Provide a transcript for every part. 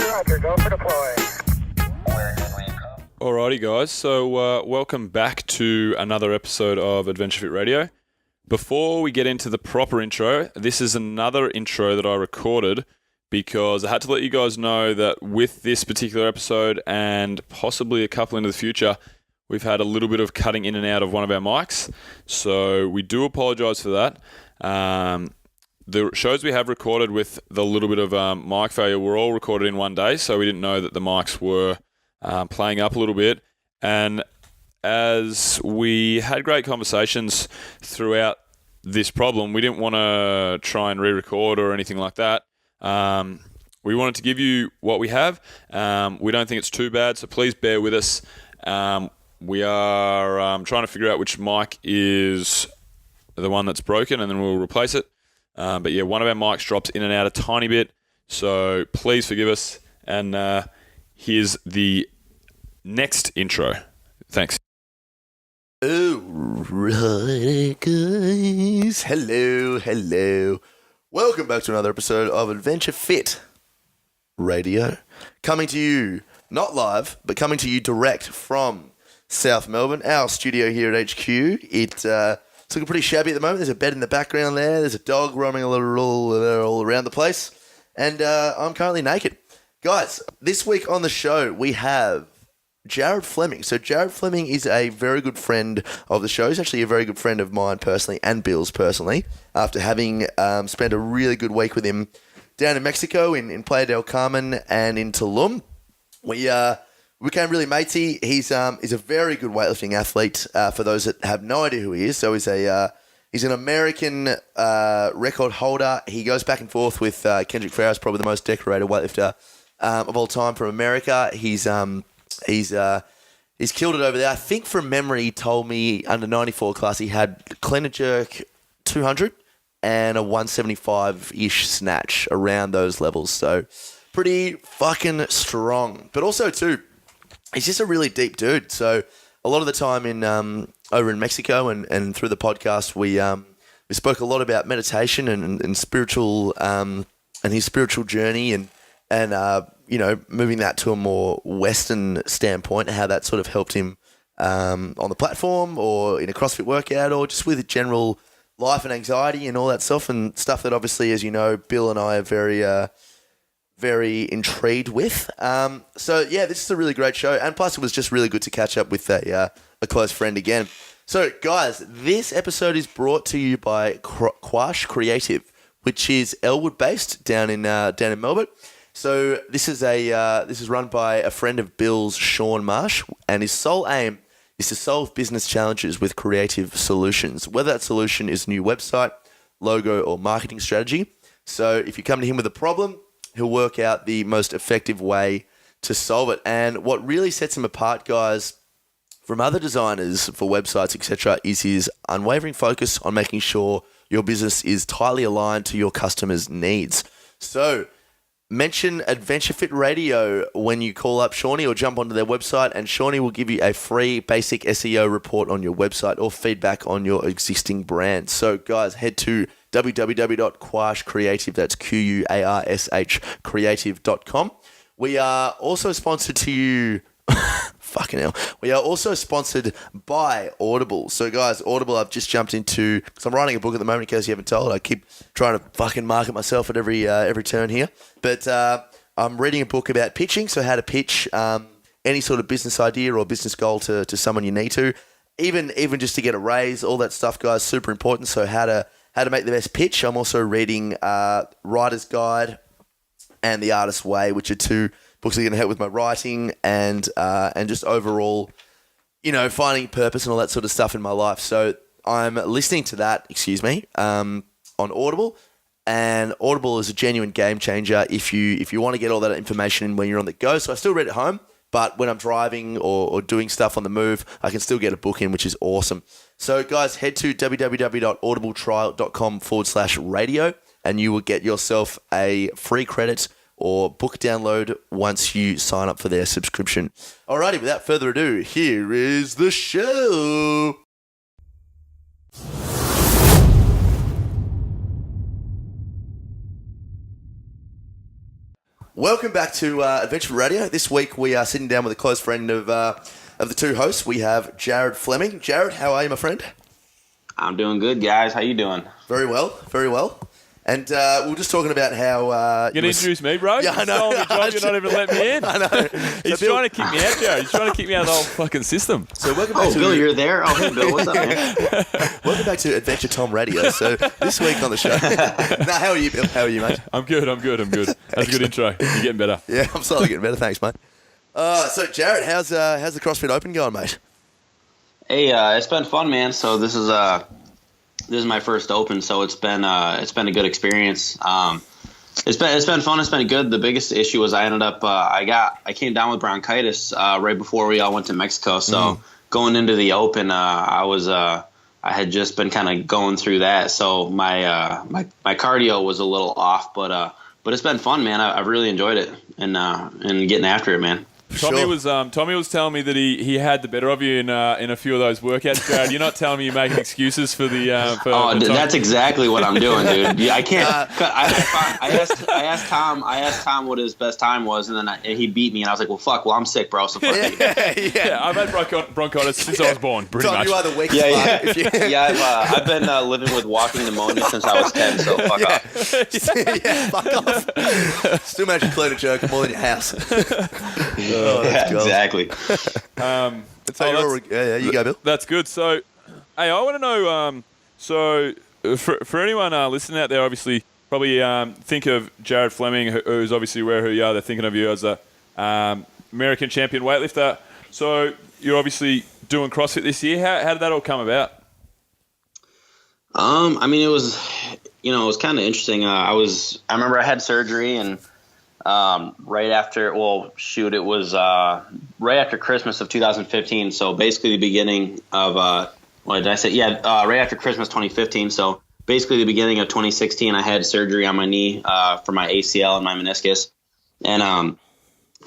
Roger, go for deploy. Alrighty guys, so welcome back to another episode of Adventure Fit Radio. Before we get into the proper intro, this is another intro that I recorded because I had to let you guys know that with this particular episode and possibly a couple into the future, we've had a little bit of cutting in and out of one of our mics. So we do apologise for that. The shows we have recorded with the little bit of mic failure were all recorded in one day, so we didn't know that the mics were playing up a little bit. And as we had great conversations throughout this problem, we didn't want to try and re-record or anything like that. We wanted to give you what we have. We don't think it's too bad, so please bear with us. We are trying to figure out which mic is the one that's broken, and then we'll replace it. But yeah, one of our mics drops in and out a tiny bit, so please forgive us. And here's the next intro. Thanks. Alright guys, hello. Welcome back to another episode of Adventure Fit Radio. Coming to you, not live, but coming to you direct from South Melbourne, our studio here at HQ. It's looking pretty shabby at the moment. There's a bed in the background there. There's a dog roaming a little all around the place. And I'm currently naked. Guys, this week on the show, we have Jared Fleming. So Jared Fleming is a very good friend of the show. He's actually a very good friend of mine personally and Bill's personally. After having spent a really good week with him down in Mexico, in Playa del Carmen and in Tulum, we became really matey. He's a very good weightlifting athlete. For those that have no idea who he is, so he's an American record holder. He goes back and forth with Kendrick Farris, probably the most decorated weightlifter of all time from America. He's killed it over there. I think from memory, he told me under 94 class he had clean and jerk 200 and a 175-ish snatch around those levels. So pretty fucking strong. But also too, he's just a really deep dude. So a lot of the time over in Mexico and through the podcast, we spoke a lot about meditation and spiritual and his spiritual journey and moving that to a more Western standpoint, how that sort of helped him on the platform or in a CrossFit workout or just with general life and anxiety and all that stuff and stuff that obviously, as you know, Bill and I are very intrigued with. So yeah, this is a really great show. And plus it was just really good to catch up with a close friend again. So guys, this episode is brought to you by Quash Creative, which is Elwood based down in Melbourne. So this is run by a friend of Bill's, Sean Marsh, and his sole aim is to solve business challenges with creative solutions, whether that solution is a new website, logo, or marketing strategy. So if you come to him with a problem, he'll work out the most effective way to solve it. And what really sets him apart, guys, from other designers for websites, etc., is his unwavering focus on making sure your business is tightly aligned to your customers' needs. So mention Adventure Fit Radio when you call up Shawnee or jump onto their website, and Shawnee will give you a free basic SEO report on your website or feedback on your existing brand. So guys, head to www.quashcreative, that's Quarsh creative.com. We are also sponsored to you. Fucking hell. We are also sponsored by Audible. So guys, Audible I've just jumped into, because I'm writing a book at the moment, in case you haven't told. I keep trying to fucking market myself at every turn here. But I'm reading a book about pitching, so how to pitch any sort of business idea or business goal to someone you need to. Even just to get a raise, all that stuff, guys, super important. So how to make the best pitch. I'm also reading Writer's Guide and The Artist's Way, which are two books that are going to help with my writing and just overall, finding purpose and all that sort of stuff in my life. So I'm listening to that, on Audible. And Audible is a genuine game changer if you want to get all that information in when you're on the go. So I still read at home, but when I'm driving or doing stuff on the move, I can still get a book in, which is awesome. So guys, head to www.audibletrial.com/radio and you will get yourself a free credit or book download once you sign up for their subscription. Alrighty, without further ado, here is the show. Welcome back to Adventure Radio. This week we are sitting down with a close friend of the two hosts. We have Jared Fleming. Jared, how are you, my friend? I'm doing good, guys. How you doing? Very well, very well. And we were just talking about how... You're going to introduce me, bro? Yeah, I know. You're not even letting me in. I know. He's trying to kick me out, Jared. He's trying to kick me out of the whole fucking system. So welcome back to... Bill, you're there? Oh, hey, Bill. What's up, man? Welcome back to Adventure Tom Radio. So this week on the show... how are you, Bill? How are you, mate? I'm good. That's a good intro. You're getting better. Yeah, I'm slowly getting better. Thanks, mate. So, Jared, how's the CrossFit Open going, mate? Hey, it's been fun, man. So this is my first Open, so it's been a good experience. It's been fun. It's been good. The biggest issue was I ended up I came down with bronchitis right before we all went to Mexico. So going into the Open, I had just been kind of going through that. So my cardio was a little off, but it's been fun, man. I've really enjoyed it and getting after it, man. Tommy was telling me that he had the better of you in a few of those workouts, Jared. You're not telling me you're making excuses for the that's exactly what I'm doing, dude. Yeah, I can't. I asked Tom what his best time was, and then he beat me, and I was like, well, fuck. Well, I'm sick, bro. So fuck you. Yeah. I've had bronchitis since I was born, pretty Tom, much. you are the weakest one. Yeah, I've been living with walking pneumonia since I was 10. So fuck off. Yeah, fuck off. Still managed to clean a jerk more than your house. Exactly. You go, Bill. That's good. So, hey, I want to know. So, for anyone listening out there, obviously, probably think of Jared Fleming, who's obviously aware who you are. They're thinking of you as a American champion weightlifter. So, you're obviously doing CrossFit this year. How did that all come about? I mean, it was kind of interesting. I remember I had surgery and. Right after, it was right after Christmas of 2015. So basically the beginning of, what did I say? Yeah, right after Christmas 2015. So basically the beginning of 2016, I had surgery on my knee for my ACL and my meniscus. And I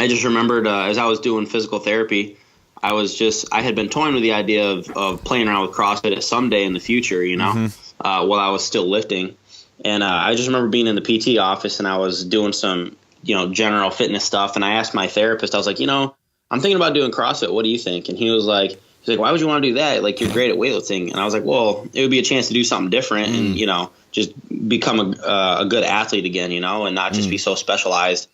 just remembered as I was doing physical therapy, I had been toying with the idea of playing around with CrossFit at some day in the future, while I was still lifting. And I just remember being in the PT office and I was doing some general fitness stuff. And I asked my therapist, I was like, I'm thinking about doing CrossFit. What do you think? And he was like, why would you want to do that? Like, you're great at weightlifting. And I was like, well, it would be a chance to do something different and, just become a good athlete again, and not just be so specialized.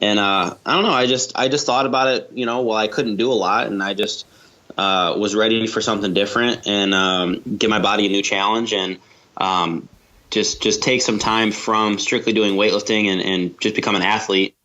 And I don't know. I just thought about it, well, I couldn't do a lot. And I just was ready for something different and give my body a new challenge and just take some time from strictly doing weightlifting and just become an athlete.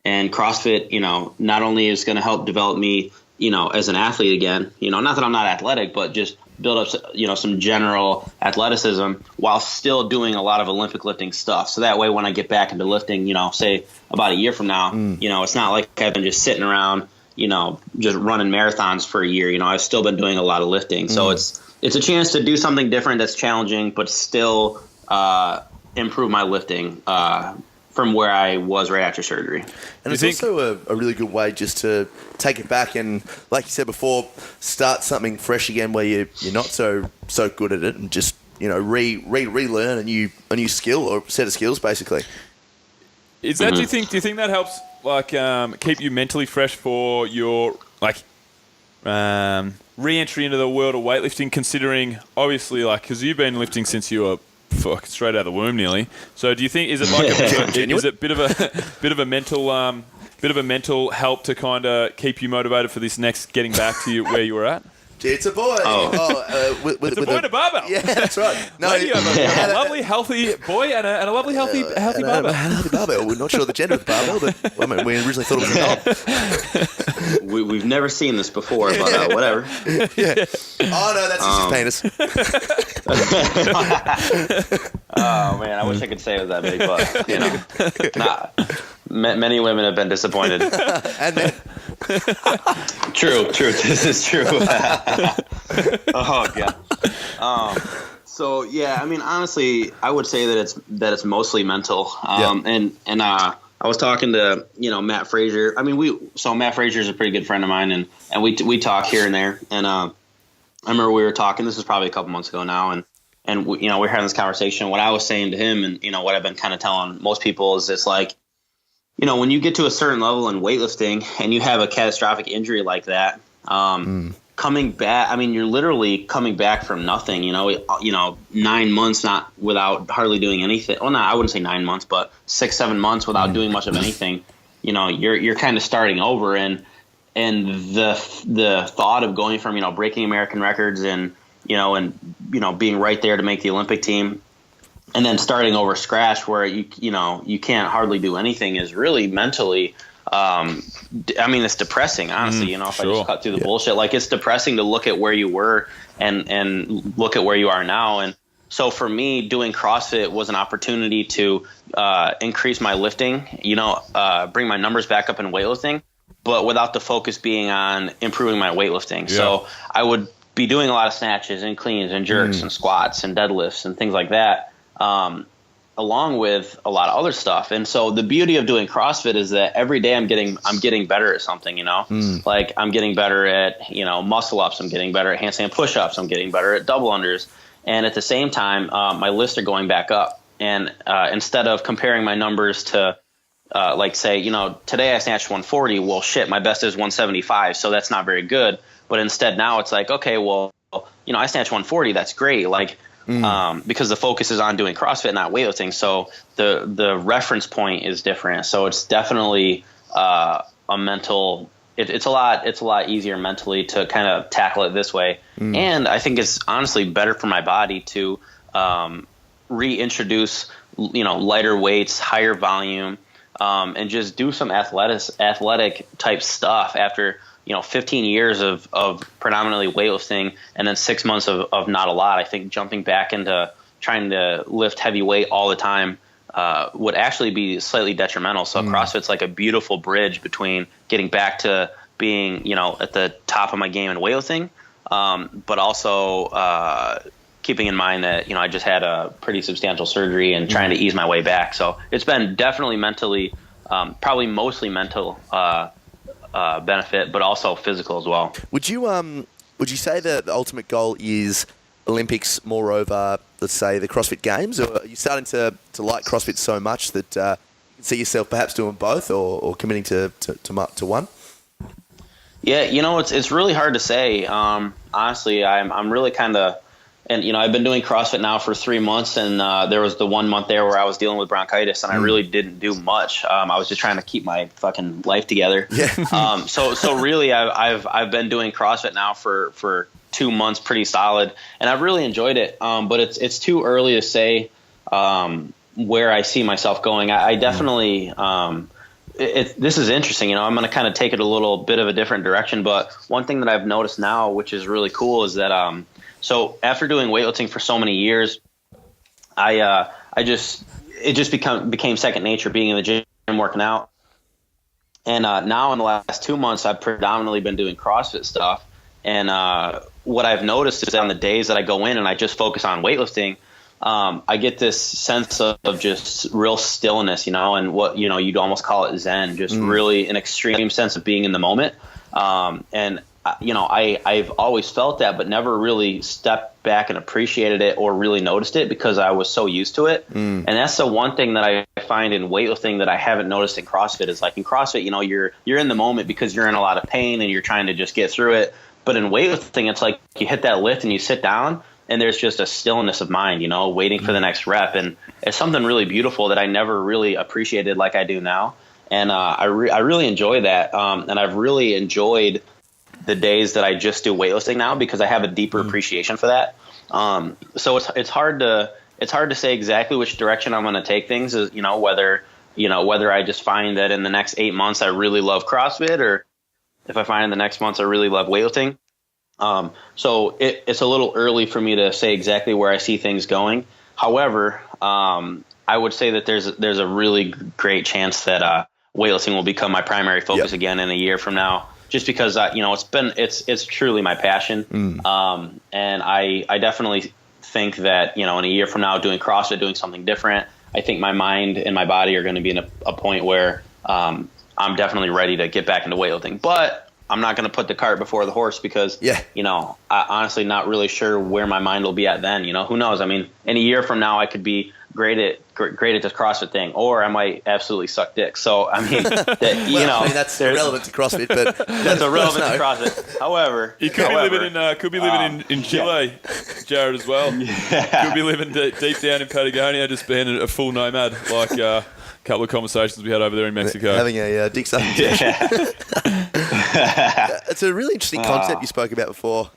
And CrossFit, not only is going to help develop me, as an athlete again, not that I'm not athletic, but just build up, some general athleticism while still doing a lot of Olympic lifting stuff. So that way, when I get back into lifting, say about a year from now, it's not like I've been just sitting around, just running marathons for a year. I've still been doing a lot of lifting. So it's a chance to do something different that's challenging, but still improve my lifting from where I was right after surgery. And it's also a really good way just to take it back and, like you said before, start something fresh again where you're not so good at it and just relearn a new skill or set of skills basically. Is that do you think that helps keep you mentally fresh for your re-entry into the world of weightlifting, considering obviously because you've been lifting since you were straight out of the womb nearly. So do you think is it a bit of a mental help to kind of keep you motivated for this next getting back to where you were at? It's a boy. It's a boy and a barbell. Yeah, that's right. No, you have a lovely, healthy boy and a lovely, healthy barbell. A healthy barbell. We're not sure the gender of the barbell, but we originally thought it was a dog. We've never seen this before, but whatever. Yeah. Oh, no, that's just his penis. Oh, man, I wish I could say it was that big, but, many women have been disappointed. And men. True. This is true. Oh, God. So, yeah, I mean, honestly, I would say that it's mostly mental. And I was talking to, Mat Fraser. I mean, Mat Fraser is a pretty good friend of mine, and we talk here and there. And I remember we were talking, this was probably a couple months ago now, and we were having this conversation. What I was saying to him and, what I've been kind of telling most people is it's like, when you get to a certain level in weightlifting and you have a catastrophic injury like that, coming back, I mean, you're literally coming back from nothing, 9 months not without hardly doing anything. Well, I wouldn't say 9 months, but 6-7 months without doing much of anything. You're kind of starting over, and the thought of going from, breaking American records and being right there to make the Olympic team, and then starting over scratch where you can't hardly do anything is really mentally, it's depressing, honestly. If I just cut through the bullshit, like, it's depressing to look at where you were and look at where you are now. And so for me, doing CrossFit was an opportunity to increase my lifting, bring my numbers back up in weightlifting, but without the focus being on improving my weightlifting. Yeah. So I would be doing a lot of snatches and cleans and jerks and squats and deadlifts and things like that, along with a lot of other stuff. And so the beauty of doing CrossFit is that every day I'm getting better at something, like I'm getting better at, muscle ups. I'm getting better at handstand push-ups. I'm getting better at double unders. And at the same time, my lifts are going back up. And instead of comparing my numbers to, today I snatched 140. Well, shit, my best is 175. So that's not very good. But instead now it's like, okay, well, I snatched 140. That's great. Like, because the focus is on doing CrossFit, not weightlifting. So the reference point is different. So it's definitely a mental. It's a lot easier mentally to kind of tackle it this way. And I think it's honestly better for my body to reintroduce lighter weights, higher volume, and just do some athletic type stuff after 15 years of predominantly weightlifting and then 6 months of not a lot. I think jumping back into trying to lift heavy weight all the time would actually be slightly detrimental. So CrossFit's like a beautiful bridge between getting back to being, at the top of my game in weightlifting, but also keeping in mind that, I just had a pretty substantial surgery and trying to ease my way back. So it's been definitely mentally, probably mostly mental benefit, but also physical as well. Would you say that the ultimate goal is Olympics, moreover, let's say the CrossFit Games, or are you starting to like CrossFit so much that you can see yourself perhaps doing both or committing to one? Yeah, it's really hard to say. Honestly, I'm really kind of, and I've been doing CrossFit now for 3 months, and there was the 1 month there where I was dealing with bronchitis, and I really didn't do much. I was just trying to keep my fucking life together. Yeah. So really, I've been doing CrossFit now for 2 months, pretty solid, and I've really enjoyed it. But it's too early to say where I see myself going. I definitely. This is interesting. I'm going to kind of take it a little bit of a different direction. But one thing that I've noticed now, which is really cool, is that so after doing weightlifting for so many years, it just became second nature, being in the gym and working out. And now in the last 2 months, I've predominantly been doing CrossFit stuff. And what I've noticed is that on the days that I go in and I just focus on weightlifting, I get this sense of just real stillness, and what, you'd almost call it Zen, just really an extreme sense of being in the moment. And I've always felt that, but never really stepped back and appreciated it or really noticed it because I was so used to it. And that's the one thing that I find in weightlifting that I haven't noticed in CrossFit is, like, in CrossFit, you're in the moment because you're in a lot of pain and you're trying to just get through it. But in weightlifting, it's like you hit that lift and you sit down and there's just a stillness of mind, waiting for the next rep. And it's something really beautiful that I never really appreciated like I do now. And I really enjoy that. And I've really enjoyed the days that I just do weightlifting now because I have a deeper appreciation for that. So it's hard to say exactly which direction I'm going to take things. Is whether I just find that in the next 8 months I really love CrossFit, or if I find in the next months I really love weightlifting. So it's a little early for me to say exactly where I see things going. However, I would say that there's a really great chance that weightlifting will become my primary focus again in a year from now. Just because it's truly my passion, and I definitely think that in a year from now, doing CrossFit, doing something different, I think my mind and my body are going to be in a point where I'm definitely ready to get back into weightlifting. But I'm not going to put the cart before the horse because I honestly not really sure where my mind will be at then. Who knows? I mean, in a year from now, I could be great at this CrossFit thing, or I might absolutely suck dick. So I mean, that's irrelevant to CrossFit, but that's irrelevant to CrossFit. However, you could be living in Chile, Jared, as well. Could be living deep down in Patagonia, just being a full nomad, like a couple of conversations we had over there in Mexico, having a dick sucking session. It's a really interesting concept you spoke about before,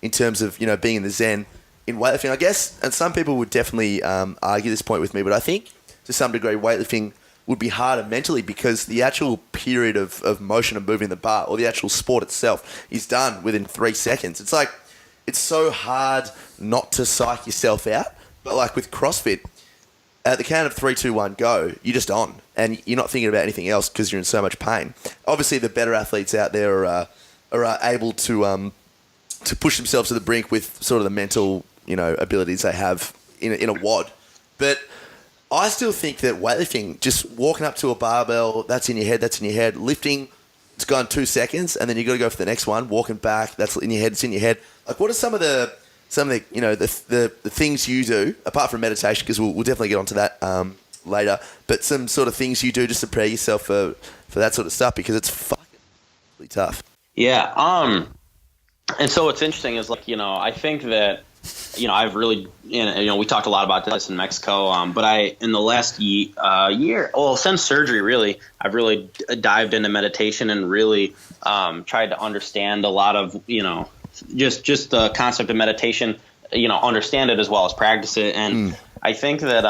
in terms of being in the Zen in weightlifting, I guess. And some people would definitely argue this point with me, but I think to some degree weightlifting would be harder mentally because the actual period of motion of moving the bar, or the actual sport itself, is done within 3 seconds. It's like, it's so hard not to psych yourself out. But like with CrossFit, at the count of 3, 2, 1, go, you're just on. And you're not thinking about anything else because you're in so much pain. Obviously, the better athletes out there are able to push themselves to the brink with sort of the mental, abilities they have in a WOD. But I still think that weightlifting, just walking up to a barbell, that's in your head. Lifting, it's gone 2 seconds, and then you got to go for the next one. Walking back, that's in your head, it's in your head. Like, what are some of the the things you do, apart from meditation, because we'll definitely get onto that later, but some sort of things you do just to prepare yourself for that sort of stuff, because it's fucking really tough. Yeah. And so what's interesting is, like, I think that, I've really, we talked a lot about this in Mexico, but in the last year, well, since surgery, really, I've really dived into meditation and really tried to understand a lot of, just the concept of meditation, understand it as well as practice it. And I think that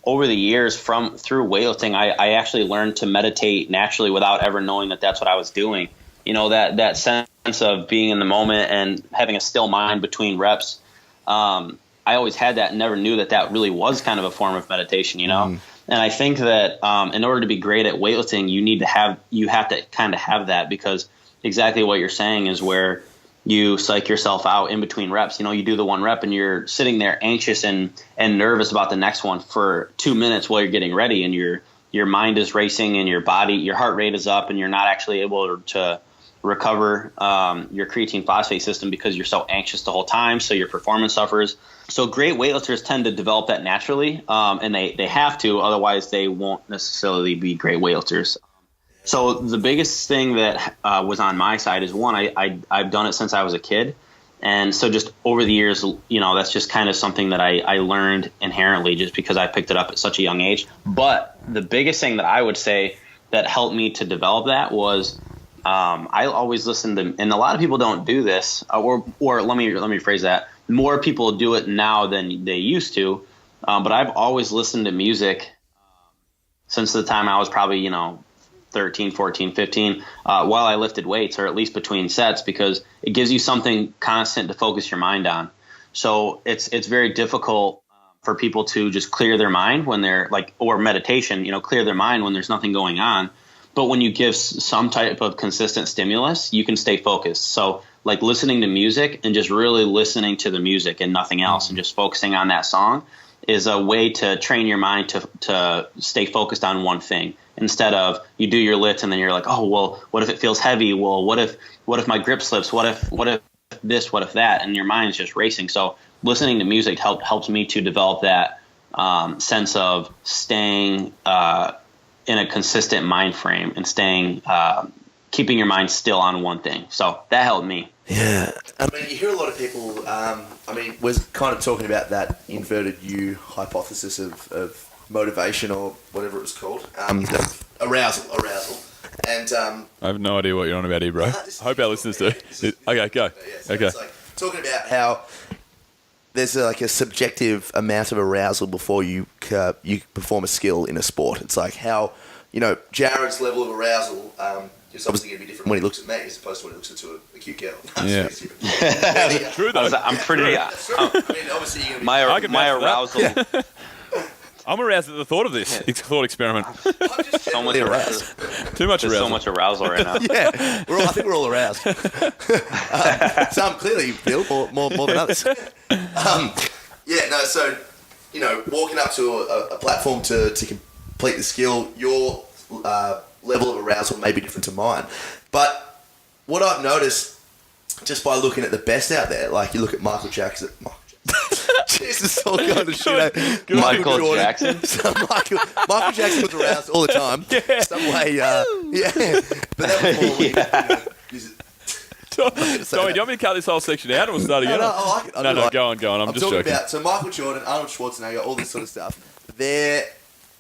over the years through weightlifting, I actually learned to meditate naturally without ever knowing that that's what I was doing. That sense of being in the moment and having a still mind between reps. I always had that and never knew that really was kind of a form of meditation, And I think that in order to be great at weightlifting, you have to kind of have that, because exactly what you're saying is where you psych yourself out in between reps. You do the one rep and you're sitting there anxious and nervous about the next one for 2 minutes while you're getting ready, and your mind is racing and your heart rate is up, and you're not actually able to recover your creatine phosphate system because you're so anxious the whole time, so your performance suffers. So great weightlifters tend to develop that naturally, and they have to, otherwise they won't necessarily be great weightlifters. So the biggest thing that was on my side is, one, I've done it since I was a kid. And so just over the years, that's just kind of something that I learned inherently just because I picked it up at such a young age. But the biggest thing that I would say that helped me to develop that was I always listened to, and a lot of people don't do this, or let me phrase that. More people do it now than they used to. But I've always listened to music since the time I was probably, 13, 14, 15, while I lifted weights, or at least between sets, because it gives you something constant to focus your mind on. So it's very difficult for people to just clear their mind when they're or meditation, clear their mind when there's nothing going on. But when you give some type of consistent stimulus, you can stay focused. So like listening to music and just really listening to the music and nothing else, and just focusing on that song, is a way to train your mind to stay focused on one thing, instead of you do your lifts and then you're like, oh, well, what if it feels heavy? Well, what if my grip slips? What if this? What if that? And your mind's just racing. So listening to music helps me to develop that sense of staying in a consistent mind frame and staying keeping your mind still on one thing. So that helped me. Yeah. I mean, you hear a lot of people, we're kind of talking about that inverted U hypothesis of motivation, or whatever it was called. Arousal. And I have no idea what you're on about here, bro. I hope our listeners do. Okay, go. Okay. It's like talking about how there's a subjective amount of arousal before you perform a skill in a sport. It's like how, Jared's level of arousal is obviously going to be different when he looks at me as opposed to when he looks into a cute girl. Yeah. True though. I'm pretty. Obviously you're going to be... My arousal. Yeah. I'm aroused at the thought of this thought experiment. I'm just So much arousal. Too much arousal. So much arousal right now. Yeah, I think we're all aroused. Some clearly feel more than others. So walking up to a platform to complete the skill, your level of arousal may be different to mine. But what I've noticed just by looking at the best out there, like you look at Michael Jackson. Jesus, all going to shit. Michael Jackson. So Michael Jackson was aroused all the time. Yeah. Some way, yeah. But that was more Sorry, do you want me to cut this whole section out, or we'll start again? No, I like it. No, go on. I'm just talking joking. about, so Michael Jordan, Arnold Schwarzenegger, all this sort of stuff.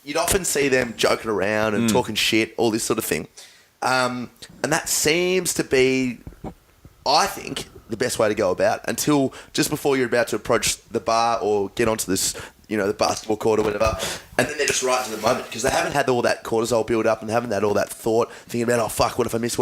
You'd often see them joking around and talking shit, all this sort of thing. And that seems to be, I think, the best way to go about until just before you're about to approach the bar or get onto this, the basketball court or whatever, and then they're just right into the moment because they haven't had all that cortisol build up and haven't had all that thought thinking about, oh fuck, what if I miss?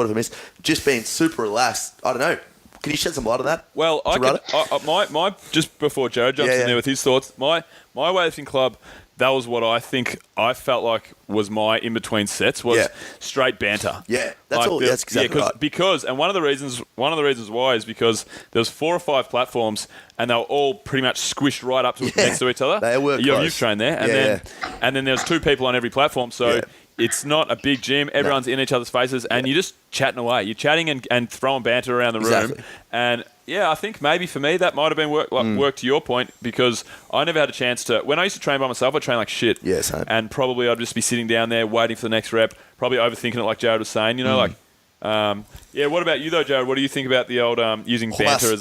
Just being super relaxed. I don't know. Can you shed some light on that? Well, my just before Jared jumps in there with his thoughts, my weightlifting club, that was what I felt like was my in between sets was straight banter. Yeah, that's all. That's exactly right. Because one of the reasons why is because there was 4 or 5 platforms and they were all pretty much squished right up next to each other. They were close. You've trained there, and then there's 2 people on every platform, so. It's not a big gym. Everyone's in each other's faces, and you're just chatting away. You're chatting and throwing banter around the room. And I think maybe for me that might have been work to your point because I never had a chance to. When I used to train by myself, I'd train like shit. Yeah, same. And probably I'd just be sitting down there waiting for the next rep, probably overthinking it, like Jared was saying. What about you though, Jared? What do you think about the old using banter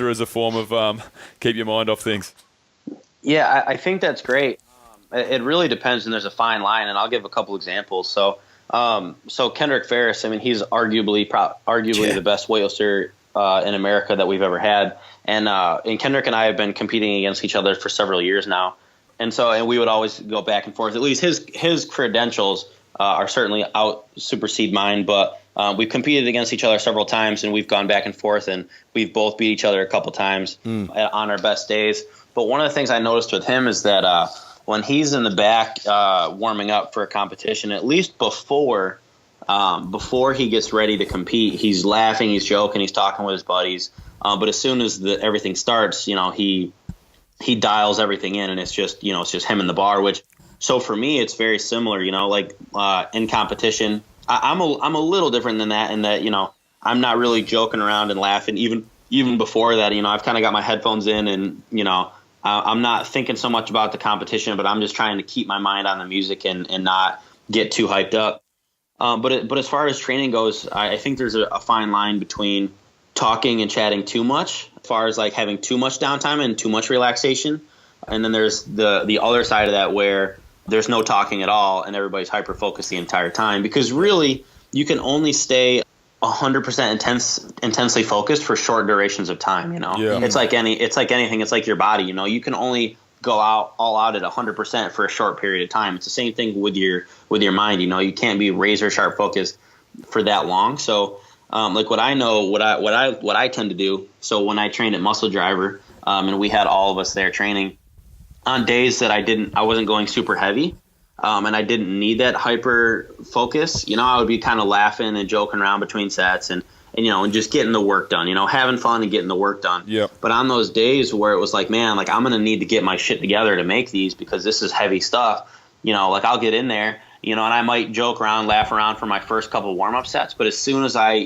as a form of keep your mind off things? Yeah, I think that's great. It really depends, and there's a fine line, and I'll give a couple examples. So Kendrick Ferris, I mean, he's arguably the best weightlifter in America that we've ever had, and Kendrick and I have been competing against each other for several years now, and we would always go back and forth. At least his credentials are certainly supersede mine, but we've competed against each other several times, and we've gone back and forth, and we've both beat each other a couple times on our best days. But one of the things I noticed with him is that when he's in the back warming up for a competition, at least before he gets ready to compete, he's laughing, he's joking, he's talking with his buddies. But as soon as everything starts, he dials everything in, and it's just him in the bar. So for me, it's very similar. In competition, I'm a little different than that in that I'm not really joking around and laughing. Even before that, I've kind of got my headphones in and I'm not thinking so much about the competition, but I'm just trying to keep my mind on the music and not get too hyped up. But as far as training goes, I think there's a fine line between talking and chatting too much, as far as like having too much downtime and too much relaxation. And then there's the other side of that where there's no talking at all and everybody's hyper-focused the entire time. Because really, you can only stay 100% intensely focused for short durations of time. It's like anything. It's like your body. You can only go all out at 100% for a short period of time. It's the same thing with your mind. You can't be razor sharp focused for that long. So like what I tend to do. So when I trained at Muscle Driver, and we had all of us there training on days that I wasn't going super heavy. And I didn't need that hyper focus. I would be kind of laughing and joking around between sets and just getting the work done, having fun and getting the work done. Yep. But on those days where it was like, man, like I'm going to need to get my shit together to make these because this is heavy stuff, like I'll get in there, and I might joke around, laugh around for my first couple warm-up sets. But as soon as I,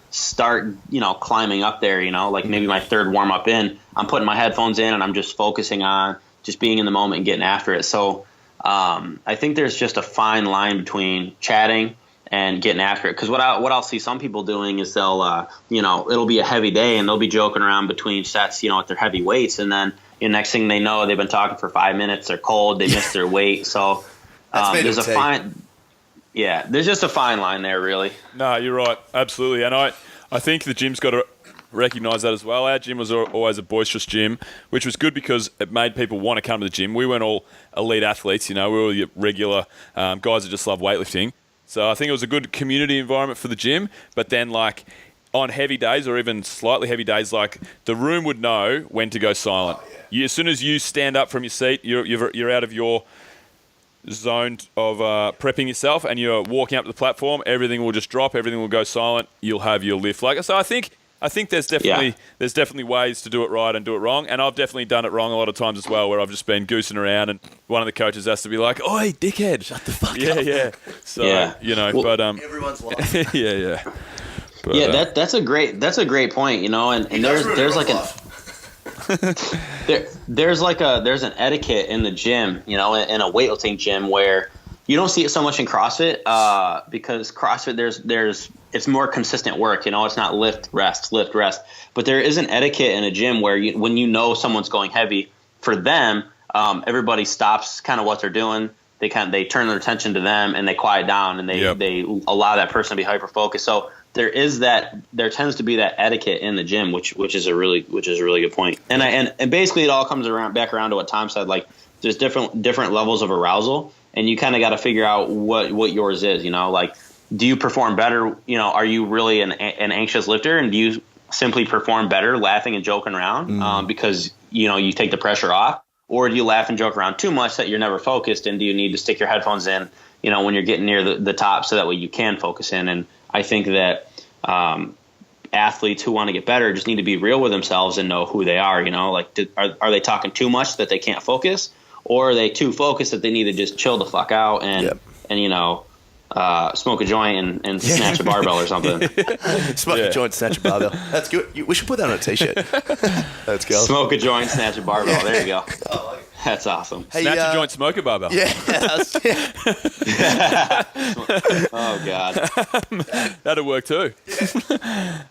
start, climbing up there, like maybe my third warm-up in, I'm putting my headphones in and I'm just focusing on just being in the moment and getting after it. So I think there's just a fine line between chatting and getting after it. Because what I'll see some people doing is they'll, it'll be a heavy day and they'll be joking around between sets, at their heavy weights. And then next thing they know, they've been talking for 5 minutes. They're cold. They missed their weight. So there's there's just a fine line there, really. No, you're right. Absolutely. And I think the gym's got to recognise that as well. Our gym was always a boisterous gym, which was good because it made people want to come to the gym. We weren't all elite athletes, we were your regular guys that just love weightlifting. So I think it was a good community environment for the gym. But then like on heavy days or even slightly heavy days, like the room would know when to go silent. As soon as you stand up from your seat, you're out of your zone of prepping yourself and you're walking up to the platform, everything will just drop, everything will go silent, you'll have your lift. So I think there's definitely ways to do it right and do it wrong, and I've definitely done it wrong a lot of times as well, where I've just been goosing around, and one of the coaches has to be like, "Oi, dickhead, shut the fuck up." Yeah. So but everyone's life. But, that's a great point, and there's like there's an etiquette in the gym, in a weightlifting gym where you don't see it so much in CrossFit, because CrossFit it's more consistent work. It's not lift, rest, but there is an etiquette in a gym where when someone's going heavy, for them, everybody stops kind of what they're doing. They turn their attention to them and they quiet down and they allow that person to be hyper focused. So there tends to be that etiquette in the gym, which is a really good point. And basically it all comes back around to what Tom said. Like there's different levels of arousal, and you kind of got to figure out what yours is. Like, do you perform better? Are you really an anxious lifter, and do you simply perform better laughing and joking around because you take the pressure off? Or do you laugh and joke around too much that you're never focused, and do you need to stick your headphones in, when you're getting near the top, so that way you can focus in? And I think that athletes who want to get better just need to be real with themselves and know who they are. Like, are they talking too much that they can't focus, or are they too focused that they need to just chill the fuck out and smoke a joint and snatch a barbell or something? Smoke a joint, snatch a barbell. That's good. We should put that on a t-shirt. Let's go. Smoke a joint, snatch a barbell. There you go. That's awesome. Hey, snatch a joint, smoke a barbell. Yeah. Oh God. That'd work too.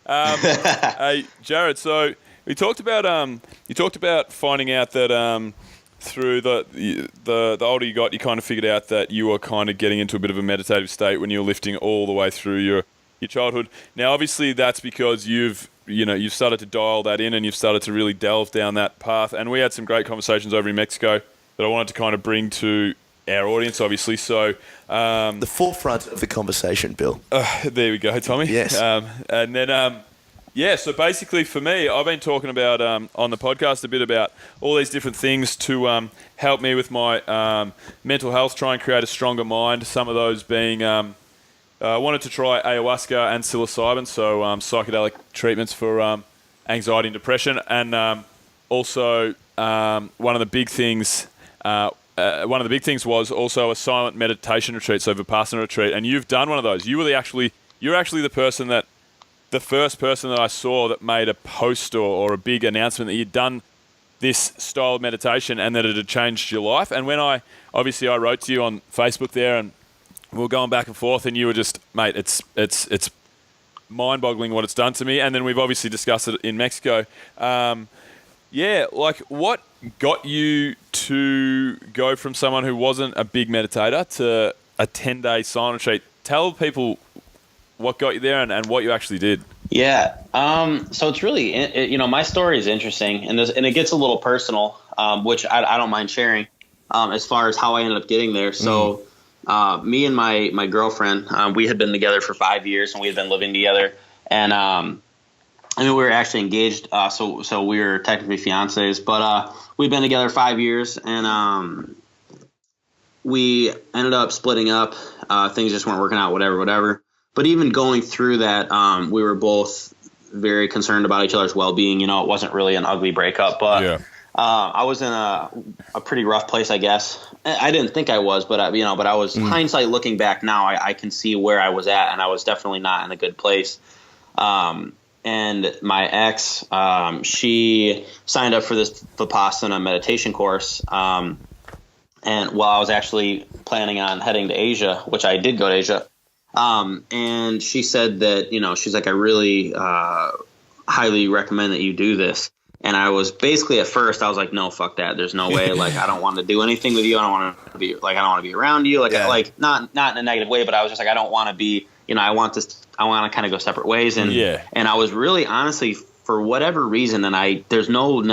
Hey, Jared. So we talked about finding out that through the older you got, you kind of figured out that you were kind of getting into a bit of a meditative state when you were lifting all the way through your childhood. Now, obviously, that's because you've started to dial that in and you've started to really delve down that path. And we had some great conversations over in Mexico that I wanted to kind of bring to our audience, obviously. So the forefront of the conversation, Bill. There we go, Tommy. Yes. And then. So basically for me, I've been talking about on the podcast a bit about all these different things to help me with my mental health, try and create a stronger mind. Some of those being, I wanted to try ayahuasca and psilocybin, so psychedelic treatments for anxiety and depression. And also one of the big things was also a silent meditation retreat, so Vipassana retreat. And you've done one of those. You're actually the first person that I saw that made a post or a big announcement that you'd done this style of meditation and that it had changed your life. And when I wrote to you on Facebook there, and we were going back and forth, and you were just, mate, it's mind-boggling what it's done to me. And then we've obviously discussed it in Mexico. Like what got you to go from someone who wasn't a big meditator to a 10-day silent retreat? Tell people what got you there and what you actually did. Yeah. So it's really, my story is interesting, and it gets a little personal, which I don't mind sharing, as far as how I ended up getting there. So, me and my girlfriend, we had been together for 5 years, and we had been living together, and, we were actually engaged. So we were technically fiancés, but, we'd been together 5 years, and, we ended up splitting up. Things just weren't working out, whatever. But even going through that, we were both very concerned about each other's well-being. It wasn't really an ugly breakup, but I was in a pretty rough place, I guess. I didn't think I was, but I was hindsight looking back now. I can see where I was at, and I was definitely not in a good place. And my ex, she signed up for this Vipassana meditation course. And while I was actually planning on heading to Asia, which I did go to Asia. And she said that, she's like, I really highly recommend that you do this. And I was basically, at first, I was like, no, fuck that. There's no way. Like, I don't want to do anything with you. I don't want to be around you. Like not in a negative way, but I was just like, I don't want to be, I want to kind of go separate ways. And I was really, honestly, for whatever reason, and there's not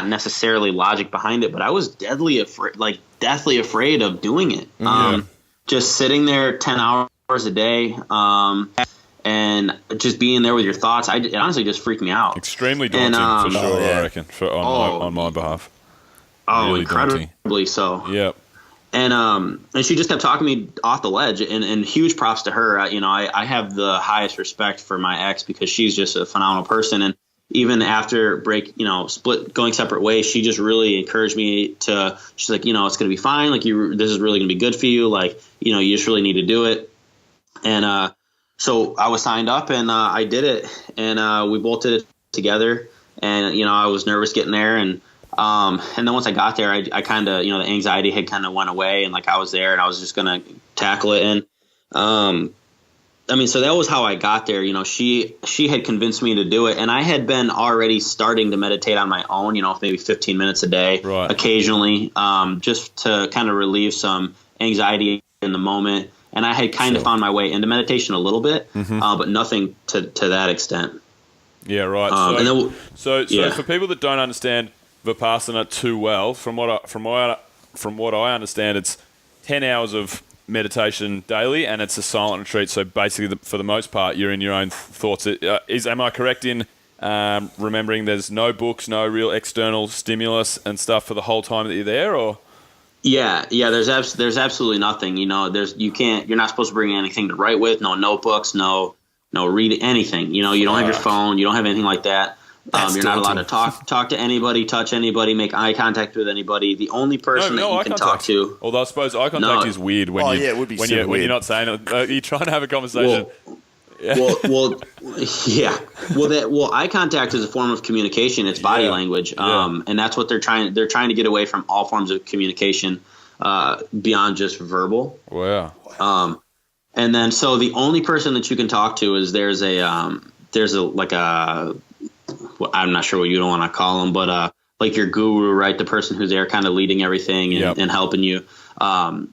necessarily logic behind it, but I was deathly afraid of doing it. Just sitting there 10 hours a day, and just being there with your thoughts, it honestly just freaked me out. Extremely daunting, for sure, I reckon, on my behalf. Oh, really incredibly daunting. So. Yeah. And she just kept talking me off the ledge, and huge props to her. I have the highest respect for my ex, because she's just a phenomenal person. And even after going separate ways, she just really encouraged me she's like, it's going to be fine. Like, this is really going to be good for you. Like, you just really need to do it. And, so I was signed up, and, I did it, and, we both did it together. and I was nervous getting there, and then once I got there, I kind of, the anxiety had kind of went away, and like I was there and I was just going to tackle it. And, so that was how I got there. She had convinced me to do it, and I had been already starting to meditate on my own, maybe 15 minutes a day, right, occasionally, just to kind of relieve some anxiety in the moment. And I had kind of found my way into meditation a little bit, but nothing to that extent. Yeah, right. So for people that don't understand Vipassana too well, from what I understand, it's 10 hours of meditation daily, and it's a silent retreat. So basically, for the most part, you're in your own thoughts. Am I correct in remembering there's no books, no real external stimulus and stuff for the whole time that you're there, or? Yeah. There's absolutely nothing. You're not supposed to bring anything to write with. No notebooks. No read anything. You don't have your phone. You don't have anything like that. You're not allowed to talk to anybody, touch anybody, make eye contact with anybody. The only person that you can talk to. Although I suppose eye contact is weird when it would be when you're not saying it. You're trying to have a conversation. Well, eye contact is a form of communication. It's body language, and that's what they're trying to get away from, all forms of communication beyond just verbal. Wow. And then so the only person that you can talk to is there's a I'm not sure what you don't want to call them, but like your guru, right? The person who's there kind of leading everything and helping you.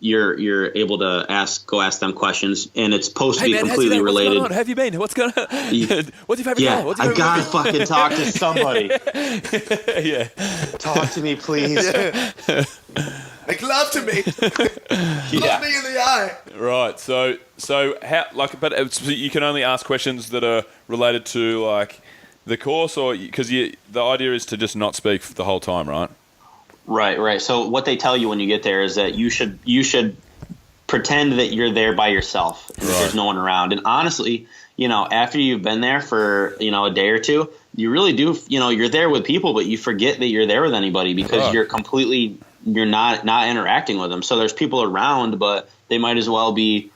You're able to go ask them questions, and it's supposed to be completely related. What's going on? Have you been? What's going on? What's your favorite color? I gotta fucking talk to somebody. Yeah. Talk to me, please. Yeah. Make love to me. Look me in the eye. Right. So how but you can only ask questions that are related to like the course, or because the idea is to just not speak the whole time, right? Right. So what they tell you when you get there is that you should pretend that you're there by yourself and that there's no one around. And honestly, after you've been there for, a day or two, you really do, you're there with people, but you forget that you're there with anybody because you're not interacting with them. So there's people around, but they might as well be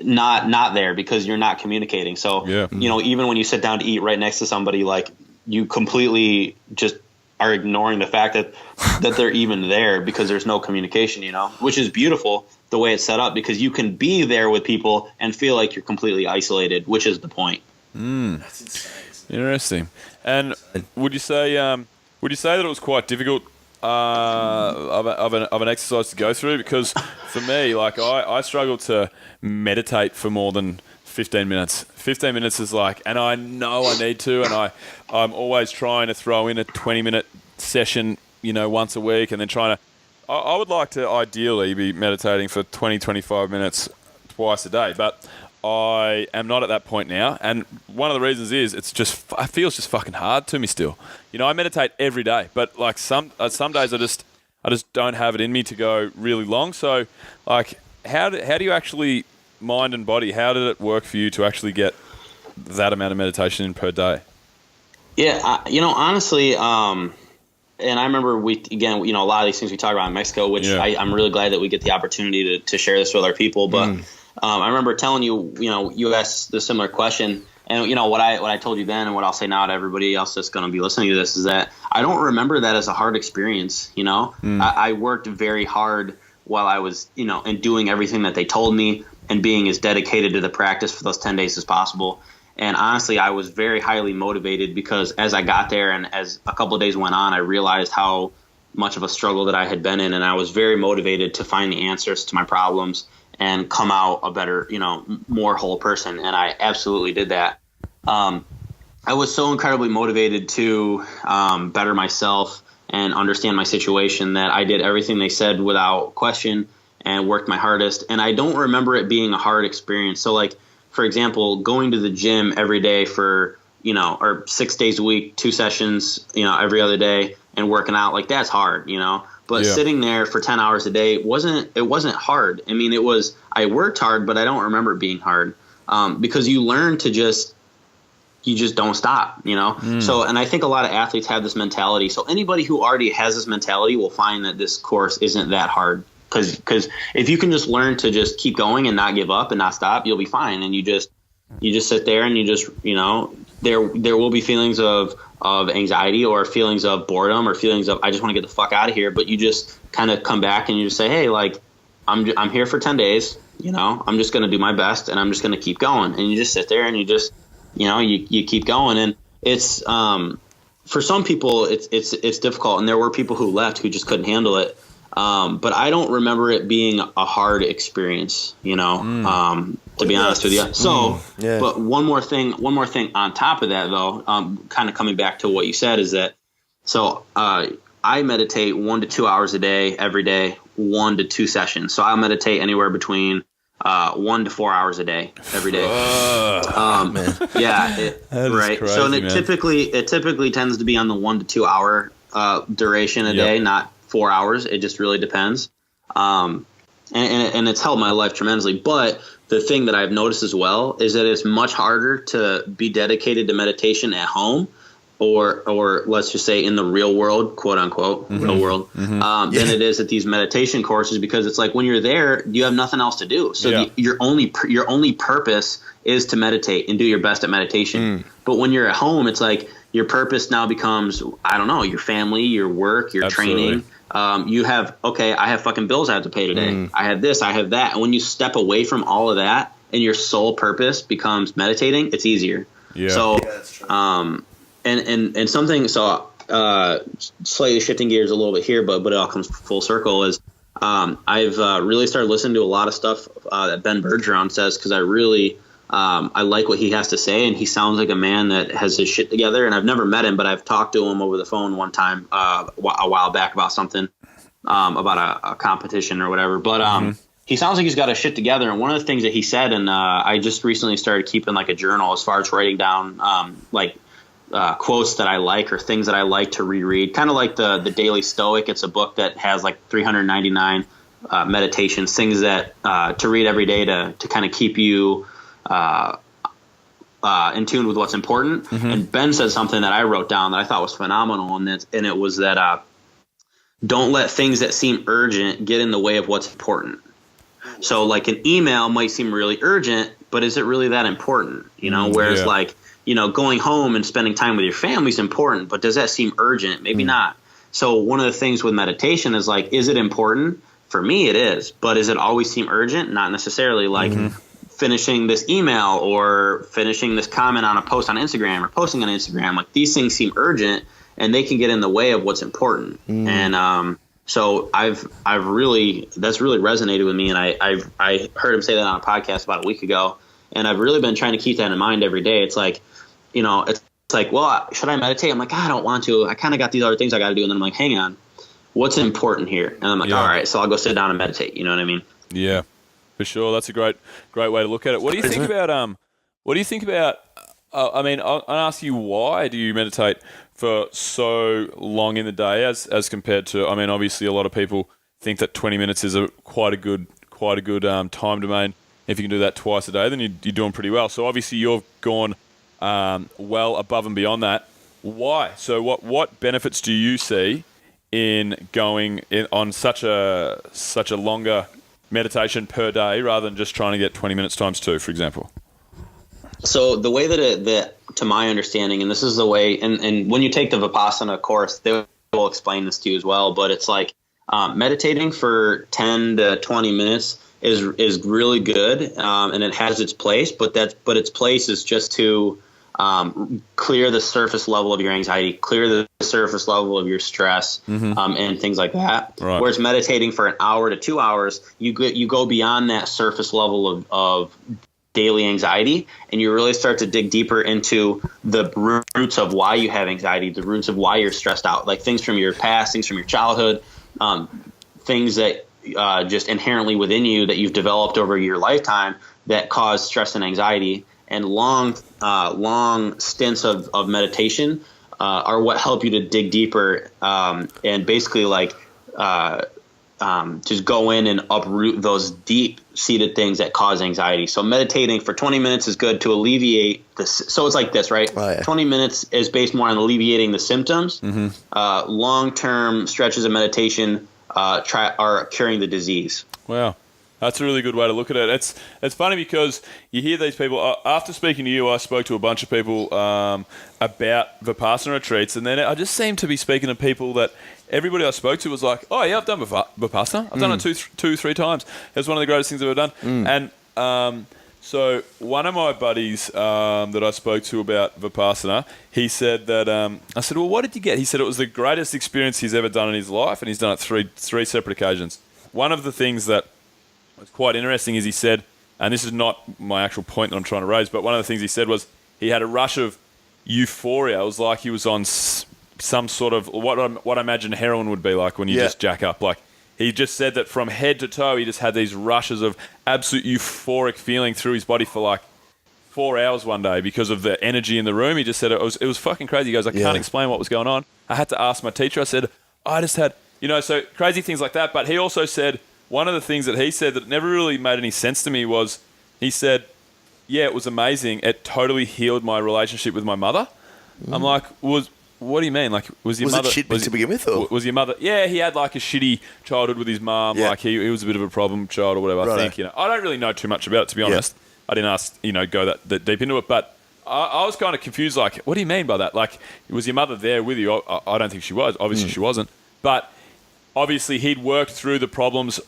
not there because you're not communicating. So, even when you sit down to eat right next to somebody, like you completely just are ignoring the fact that they're even there because there's no communication, which is beautiful the way it's set up because you can be there with people and feel like you're completely isolated, which is the point. That's insane. Interesting. And would you say that it was quite difficult of an exercise to go through? Because for me, like I struggle to meditate for more than 15 minutes. 15 minutes is like, and I know I need to, and I'm always trying to throw in a 20-minute session, once a week, and then I would like to ideally be meditating for 20, 25 minutes twice a day, but I am not at that point now, and one of the reasons is it feels just fucking hard to me still. I meditate every day, but like some days I just don't have it in me to go really long. So, like, how do you actually, mind and body, how did it work for you to actually get that amount of meditation in per day? Yeah, honestly, and I remember a lot of these things we talk about in Mexico, which I'm really glad that we get the opportunity to share this with our people. But I remember telling you, you asked the similar question, and what I told you then, and what I'll say now to everybody else that's going to be listening to this is that I don't remember that as a hard experience. I worked very hard while I was, and doing everything that they told me and being as dedicated to the practice for those 10 days as possible. And honestly, I was very highly motivated because as I got there and as a couple of days went on, I realized how much of a struggle that I had been in. And I was very motivated to find the answers to my problems and come out a better, more whole person. And I absolutely did that. I was so incredibly motivated to better myself and understand my situation that I did everything they said without question and worked my hardest. And I don't remember it being a hard experience. So like, for example, going to the gym every day for, or 6 days a week, 2 sessions, every other day and working out, like that's hard, but sitting there for 10 hours a day wasn't hard. I mean, I worked hard, but I don't remember it being hard because you learn to you just don't stop, So, and I think a lot of athletes have this mentality. So anybody who already has this mentality will find that this course isn't that hard. Because if you can just learn to just keep going and not give up and not stop, you'll be fine. And you just sit there and you just, there will be feelings of anxiety or feelings of boredom or feelings of I just want to get the fuck out of here. But you just kind of come back and you just say, hey, like I'm here for 10 days. You know, I'm just going to do my best and I'm just going to keep going. And you just sit there and you just, you know, you keep going. And it's for some people it's difficult. And there were people who left who just couldn't handle it. But I don't remember it being a hard experience, you know, to be honest with you. So, but one more thing on top of that, though, kind of coming back to what you said is that, so I meditate 1 to 2 hours a day, every day, 1 to 2 sessions. So I'll meditate anywhere between 1 to 4 hours a day, every day. Man. Yeah, right. Crazy, so and it man. typically tends to be on the 1 to 2 hour duration a day, not 4 hours. It just really depends. And it's helped my life tremendously. But the thing that I've noticed as well is that it's much harder to be dedicated to meditation at home or let's just say in the real world, quote unquote, real world, than it is at these meditation courses, because it's like when you're there, you have nothing else to do. So your only purpose is to meditate and do your best at meditation. But when you're at home, it's like your purpose now becomes, I don't know, your family, your work, your training. You have, okay, I have fucking bills I have to pay today. I have this, I have that. And when you step away from all of that and your sole purpose becomes meditating, it's easier. Yeah. So, that's true. And something, so slightly shifting gears a little bit here, but it all comes full circle is I've really started listening to a lot of stuff that Ben Bergeron says, because I like what he has to say, and he sounds like a man that has his shit together. And I've never met him, but I've talked to him over the phone one time a while back about something, about a competition or whatever. But he sounds like he's got his shit together. And one of the things that he said, and I just recently started keeping like a journal as far as writing down quotes that I like or things that I like to reread, kind of like the Daily Stoic. It's a book that has like 399 meditations, things that to read every day to kind of keep you in tune with what's important. And Ben said something that I wrote down that I thought was phenomenal, and it was that don't let things that seem urgent get in the way of what's important. So like an email might seem really urgent, but is it really that important? You know, whereas like, you know, going home and spending time with your family is important, but does that seem urgent? Maybe not. So one of the things with meditation is like, is it important? For me, it is, but does it always seem urgent? Not necessarily. Like finishing this email or finishing this comment on a post on Instagram or posting on Instagram, like these things seem urgent and they can get in the way of what's important. And so that's really resonated with me. And I heard him say that on a podcast about a week ago. And I've really been trying to keep that in mind every day. It's like, you know, it's like, well, should I meditate? I'm like, I don't want to. I kind of got these other things I got to do. And then I'm like, hang on, what's important here? And I'm like, all right, so I'll go sit down and meditate. You know what I mean? Yeah, for sure. That's a great way to look at it. What do you think about, I mean, I'll ask you, why do you meditate for so long in the day as compared to, I mean, obviously a lot of people think that 20 minutes is quite a good time domain. If you can do that twice a day, then you're doing pretty well. So obviously you've gone well above and beyond that. Why? So what benefits do you see in going on such a longer meditation per day rather than just trying to get 20 minutes times 2, for example? So the way that to my understanding, and this is the way, and when you take the Vipassana course, they will explain this to you as well, but it's like meditating for 10 to 20 minutes is really good, and it has its place, but its place is just to clear the surface level of your anxiety, clear the surface level of your stress, and things like that. Right. Whereas meditating for an hour to 2 hours, you go beyond that surface level of daily anxiety, and you really start to dig deeper into the roots of why you have anxiety, the roots of why you're stressed out, like things from your past, things from your childhood, things that just inherently within you that you've developed over your lifetime that cause stress and anxiety. And long stints of meditation are what help you to dig deeper and basically like just go in and uproot those deep-seated things that cause anxiety. So meditating for 20 minutes is good to alleviate this. So it's like this, right? Oh, yeah. 20 minutes is based more on alleviating the symptoms. Long-term stretches of meditation are curing the disease. Wow. That's a really good way to look at it. It's funny because you hear these people. After speaking to you, I spoke to a bunch of people about Vipassana retreats, and then I just seemed to be speaking to people that everybody I spoke to was like, "Oh yeah, I've done Vipassana. I've done it two, 3 times. It's one of the greatest things I've ever done." And so one of my buddies that I spoke to about Vipassana, he said that I said, "Well, what did you get?" He said it was the greatest experience he's ever done in his life, and he's done it three separate occasions. One of the things that was quite interesting is he said, and this is not my actual point that I'm trying to raise, but one of the things he said was he had a rush of euphoria. It was like he was on some sort of what I imagine heroin would be like when you just jack up. Like he just said that from head to toe, he just had these rushes of absolute euphoric feeling through his body for like 4 hours one day because of the energy in the room. He just said it was fucking crazy. He goes, I can't explain what was going on. I had to ask my teacher. I said, I just had, so crazy things like that. But he also said, one of the things that he said that never really made any sense to me was he said, yeah, it was amazing. It totally healed my relationship with my mother. I'm like, what do you mean? Like, was your mother... Was it shit to begin with? Or? Was your mother... Yeah, he had like a shitty childhood with his mum. Yeah. Like he was a bit of a problem child or whatever, I think. I don't really know too much about it, to be honest. I didn't ask, go that deep into it. But I was kind of confused, like, what do you mean by that? Like, was your mother there with you? I don't think she was. Obviously, she wasn't. But obviously, he'd worked through the problems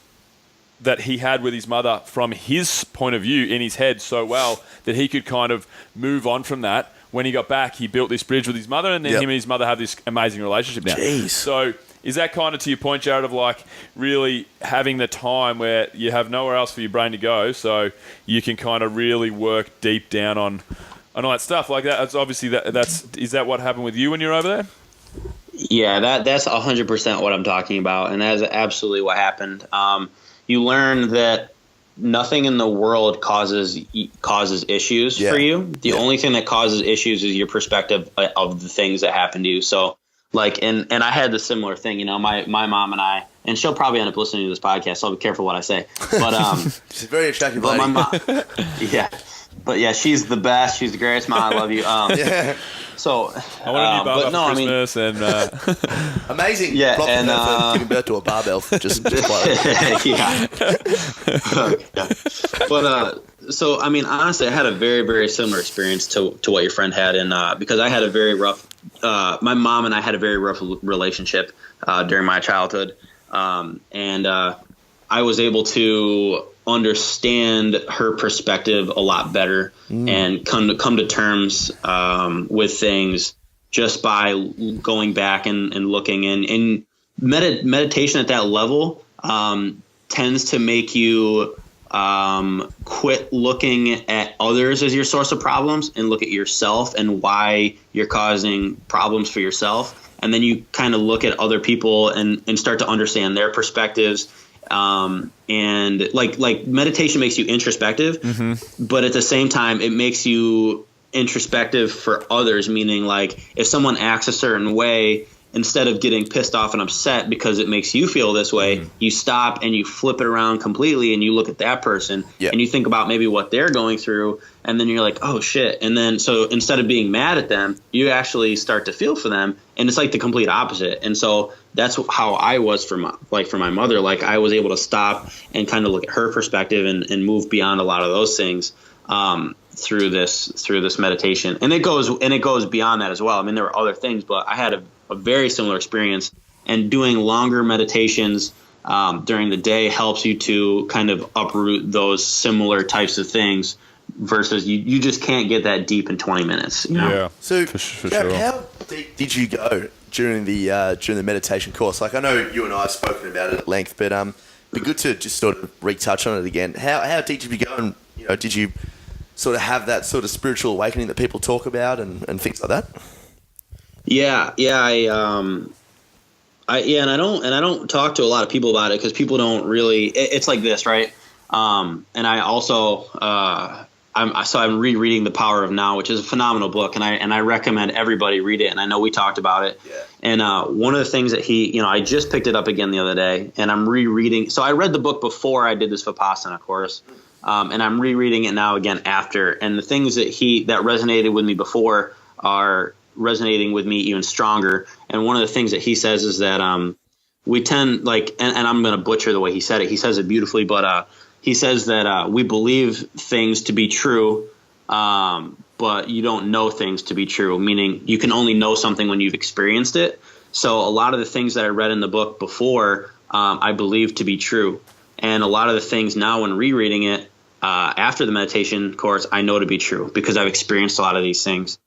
that he had with his mother from his point of view in his head so well that he could kind of move on from that. When he got back, he built this bridge with his mother, and then him and his mother have this amazing relationship now. Jeez. So is that kind of to your point, Jared, of like really having the time where you have nowhere else for your brain to go, so you can kind of really work deep down on all that stuff like that? That's obviously is that what happened with you when you were over there? Yeah, that's 100% what I'm talking about, and that is absolutely what happened. You learn that nothing in the world causes issues for you. The only thing that causes issues is your perspective of the things that happen to you. So, like, and I had the similar thing. My mom and I, and she'll probably end up listening to this podcast, so I'll be careful what I say. But she's a very attractive lady. My mom, but yeah, she's the best. She's the greatest mom. I love you. So I want a new barbell for Christmas and amazing. Yeah, prop and for giving birth to a barbell. Just yeah. But so I mean, honestly, I had a very, very similar experience to what your friend had, and because I had a very rough. My mom and I had a very rough relationship during my childhood, and I was able to understand her perspective a lot better and come to terms with things just by going back and looking. And meditation at that level tends to make you quit looking at others as your source of problems and look at yourself and why you're causing problems for yourself. And then you kind of look at other people and start to understand their perspectives. And like meditation makes you introspective, but at the same time, it makes you introspective for others, meaning like if someone acts a certain way, instead of getting pissed off and upset because it makes you feel this way, you stop and you flip it around completely and you look at that person and you think about maybe what they're going through. And then you're like, oh shit. And then, so instead of being mad at them, you actually start to feel for them. And it's like the complete opposite. And so that's how I was for my mother. Like I was able to stop and kind of look at her perspective and move beyond a lot of those things through this meditation. And it goes beyond that as well. I mean, there were other things, but I had a very similar experience, and doing longer meditations during the day helps you to kind of uproot those similar types of things versus you just can't get that deep in 20 minutes. Yeah. So for sure. How deep did you go during the meditation course? Like I know you and I have spoken about it at length, but it'd be good to just sort of retouch on it again. How deep did you go, and did you sort of have that sort of spiritual awakening that people talk about and things like that? Yeah, and I don't talk to a lot of people about it because people don't really. It's like this, right? And I also I'm rereading The Power of Now, which is a phenomenal book, and I recommend everybody read it. And I know we talked about it. Yeah. And one of the things that I just picked it up again the other day, and I'm rereading. So I read the book before I did this Vipassana course, and I'm rereading it now again after. And the things that resonated with me before are resonating with me even stronger. And one of the things that he says is that we tend and I'm going to butcher the way he said it. He says it beautifully, but he says that we believe things to be true, but you don't know things to be true, meaning you can only know something when you've experienced it. So a lot of the things that I read in the book before, I believe to be true. And a lot of the things now when rereading it after the meditation course, I know to be true because I've experienced a lot of these things.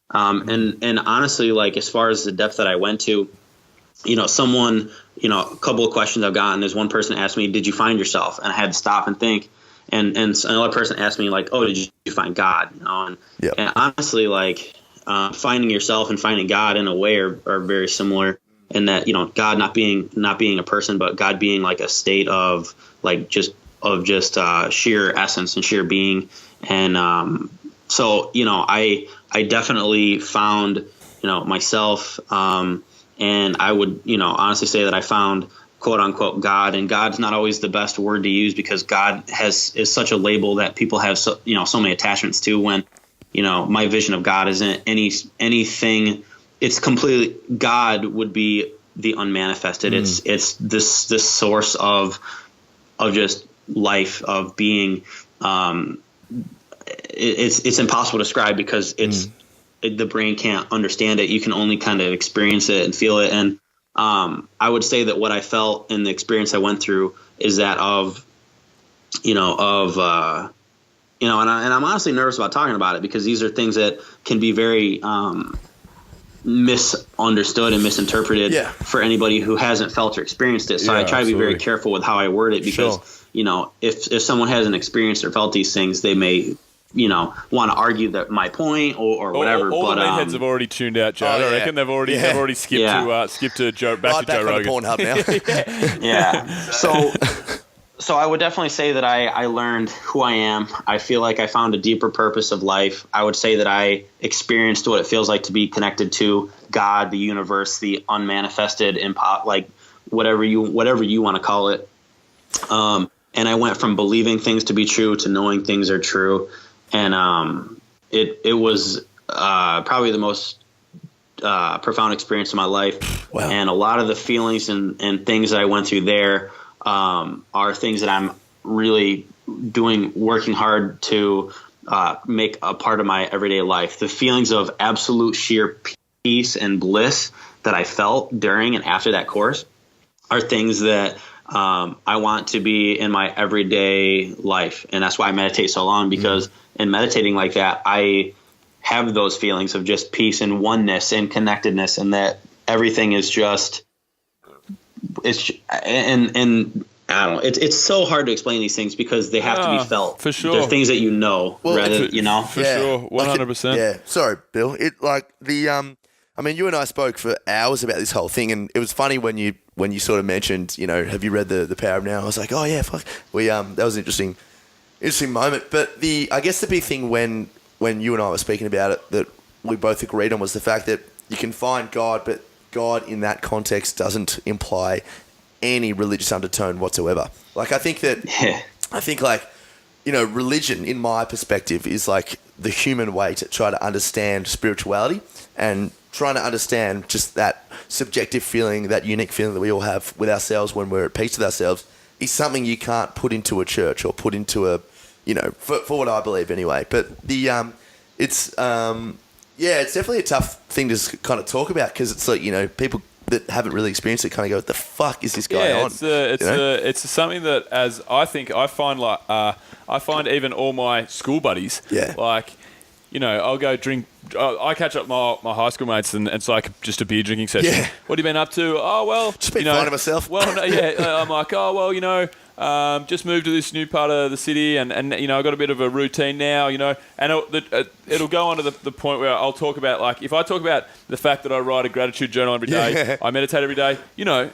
And honestly, like as far as the depth that I went to, someone, a couple of questions I've gotten, there's one person asked me, did you find yourself? And I had to stop and think. And another person asked me like, oh, did you find God? And honestly, like finding yourself and finding God in a way are very similar in that, God not being a person, but God being like a state of like just sheer essence and sheer being. And so, I definitely found, myself, and I would, honestly say that I found quote unquote God, and God's not always the best word to use because God is such a label that people have so many attachments to when, my vision of God isn't anything. It's completely, God would be the unmanifested. It's this source of just life, of being. It's impossible to describe because the brain can't understand it. You can only kind of experience it and feel it. And I would say that what I felt in the experience I went through is that of and I'm honestly nervous about talking about it because these are things that can be very misunderstood and misinterpreted for anybody who hasn't felt or experienced it. So I try to be very careful with how I word it because, if someone hasn't experienced or felt these things, they may want to argue that my point or whatever. All but the meatheads have already tuned out, Joe. I reckon they've already skipped to Joe back to Joe Rogan. Pornhub now. Yeah. So I would definitely say that I learned who I am. I feel like I found a deeper purpose of life. I would say that I experienced what it feels like to be connected to God, the universe, the unmanifested, like whatever you want to call it. And I went from believing things to be true to knowing things are true. And it was probably the most profound experience of my life. Wow. And a lot of the feelings and things that I went through there are things that I'm really working hard to make a part of my everyday life. The feelings of absolute sheer peace and bliss that I felt during and after that course are things that I want to be in my everyday life. And that's why I meditate so long, because in meditating like that, I have those feelings of just peace and oneness and connectedness, and that everything is just, and I don't know, it's so hard to explain these things because they have to be felt. For sure. They're things that rather, For sure, 100%. Yeah. Sorry, Bill. I mean, you and I spoke for hours about this whole thing, and it was funny when you sort of mentioned, have you read the Power of Now? I was like, oh yeah, fuck. That was an interesting moment. But I guess the big thing when you and I were speaking about it that we both agreed on was the fact that you can find God, but God in that context doesn't imply any religious undertone whatsoever. Like, I think religion, in my perspective, is like the human way to try to understand spirituality and trying to understand just that subjective feeling, that unique feeling that we all have with ourselves when we're at peace with ourselves, is something you can't put into a church or put into a, for what I believe anyway. But it's definitely a tough thing to kind of talk about because it's like, people that haven't really experienced it kind of go, what the fuck is this guy on? It's something that, as I find even all my school buddies, like, I'll go drink. I catch up my high school mates, and it's like just a beer drinking session. Yeah. What have you been up to? Oh, well, just been finding myself. Well, I'm like, oh, well, just moved to this new part of the city, and I got a bit of a routine now, and it'll go on to the point where I'll talk about, like, if I talk about the fact that I write a gratitude journal every day, I meditate every day,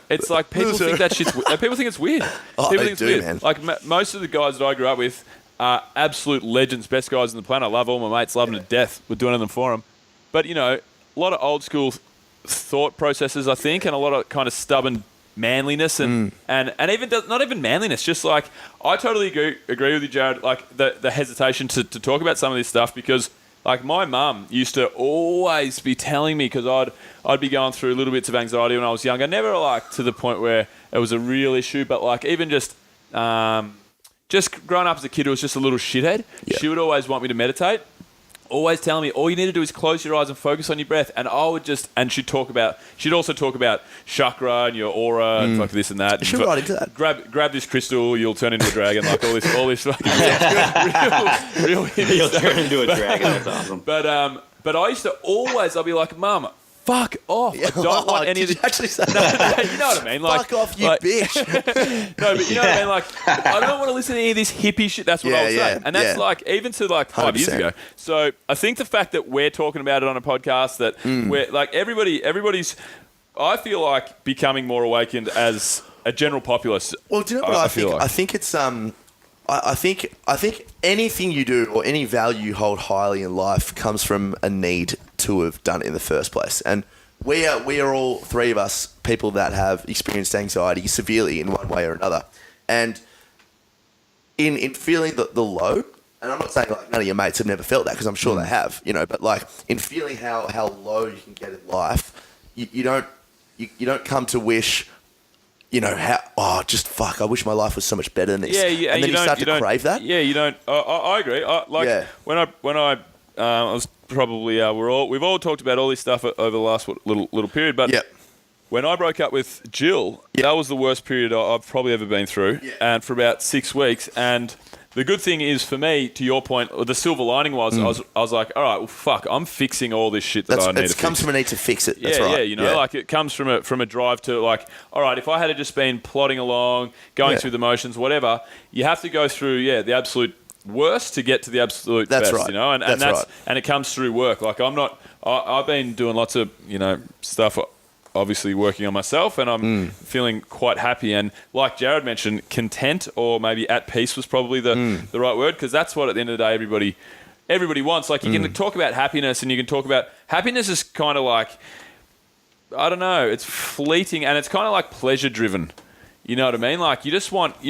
it's like people think that people think it's weird. Oh, people they think it's weird. Man. Like most of the guys that I grew up with are absolute legends, best guys on the planet. I love all my mates, love them to death. We're doing them for them. But, a lot of old school thought processes, I think, and a lot of kind of stubborn manliness and even not even manliness, just like, I totally agree with you, Jared, like the hesitation to talk about some of this stuff because, like, my mum used to always be telling me, because I'd be going through little bits of anxiety when I was younger, never like to the point where it was a real issue, but like even just just growing up as a kid who was just a little shithead, she would always want me to meditate. Always telling me, all you need to do is close your eyes and focus on your breath. And I would she'd also talk about chakra and your aura and fuck this and that. She'll right into that. Grab this crystal, you'll turn into a dragon, like all this fucking real You'll turn into a dragon, that's awesome. But I used to always, I'll be like, Mum, fuck off. I don't want any of this. Did you actually say that? You know what I mean? Like, fuck off, you bitch. No, but you know what I mean? Like, I don't want to listen to any of this hippie shit. That's what I would say. And that's like, even to like 5 years 100%. ago. So I think the fact that we're talking about it on a podcast, that we're like, everybody's, I feel like, becoming more awakened as a general populace. Well, do you know what I think? Like? I think it's I think anything you do or any value you hold highly in life comes from a need to have done it in the first place. And we are all three of us people that have experienced anxiety severely in one way or another. And in feeling the low, and I'm not saying like none of your mates have never felt that, because I'm sure they have, you know, but like in feeling how low you can get in life, you don't come to wish, you know, just fuck, I wish my life was so much better than this. Yeah, and then you start to crave that. Yeah, you don't. I agree. When I was probably we've all talked about all this stuff over the last little period, but when I broke up with Jill, that was the worst period I've probably ever been through, and for about 6 weeks. And the good thing is, for me, to your point, the silver lining was I was like, all right, well, fuck, I'm fixing all this shit that I need to fix. It comes from a need to fix it. That's right. Yeah, you know, like it comes from a drive to like, all right, if I had just been plodding along, going through the motions, whatever, you have to go through, the absolute worst to get to the absolute best, right. you know, and that's right. And it comes through work. Like I've been doing lots of, stuff, obviously working on myself, and I'm feeling quite happy. And like Jared mentioned, content, or maybe at peace was probably the right word, because that's what at the end of the day everybody wants. Like you can talk about happiness, and you can talk about happiness is kind of like, I don't know, it's fleeting, and it's kind of like pleasure driven. You know what I mean? Like you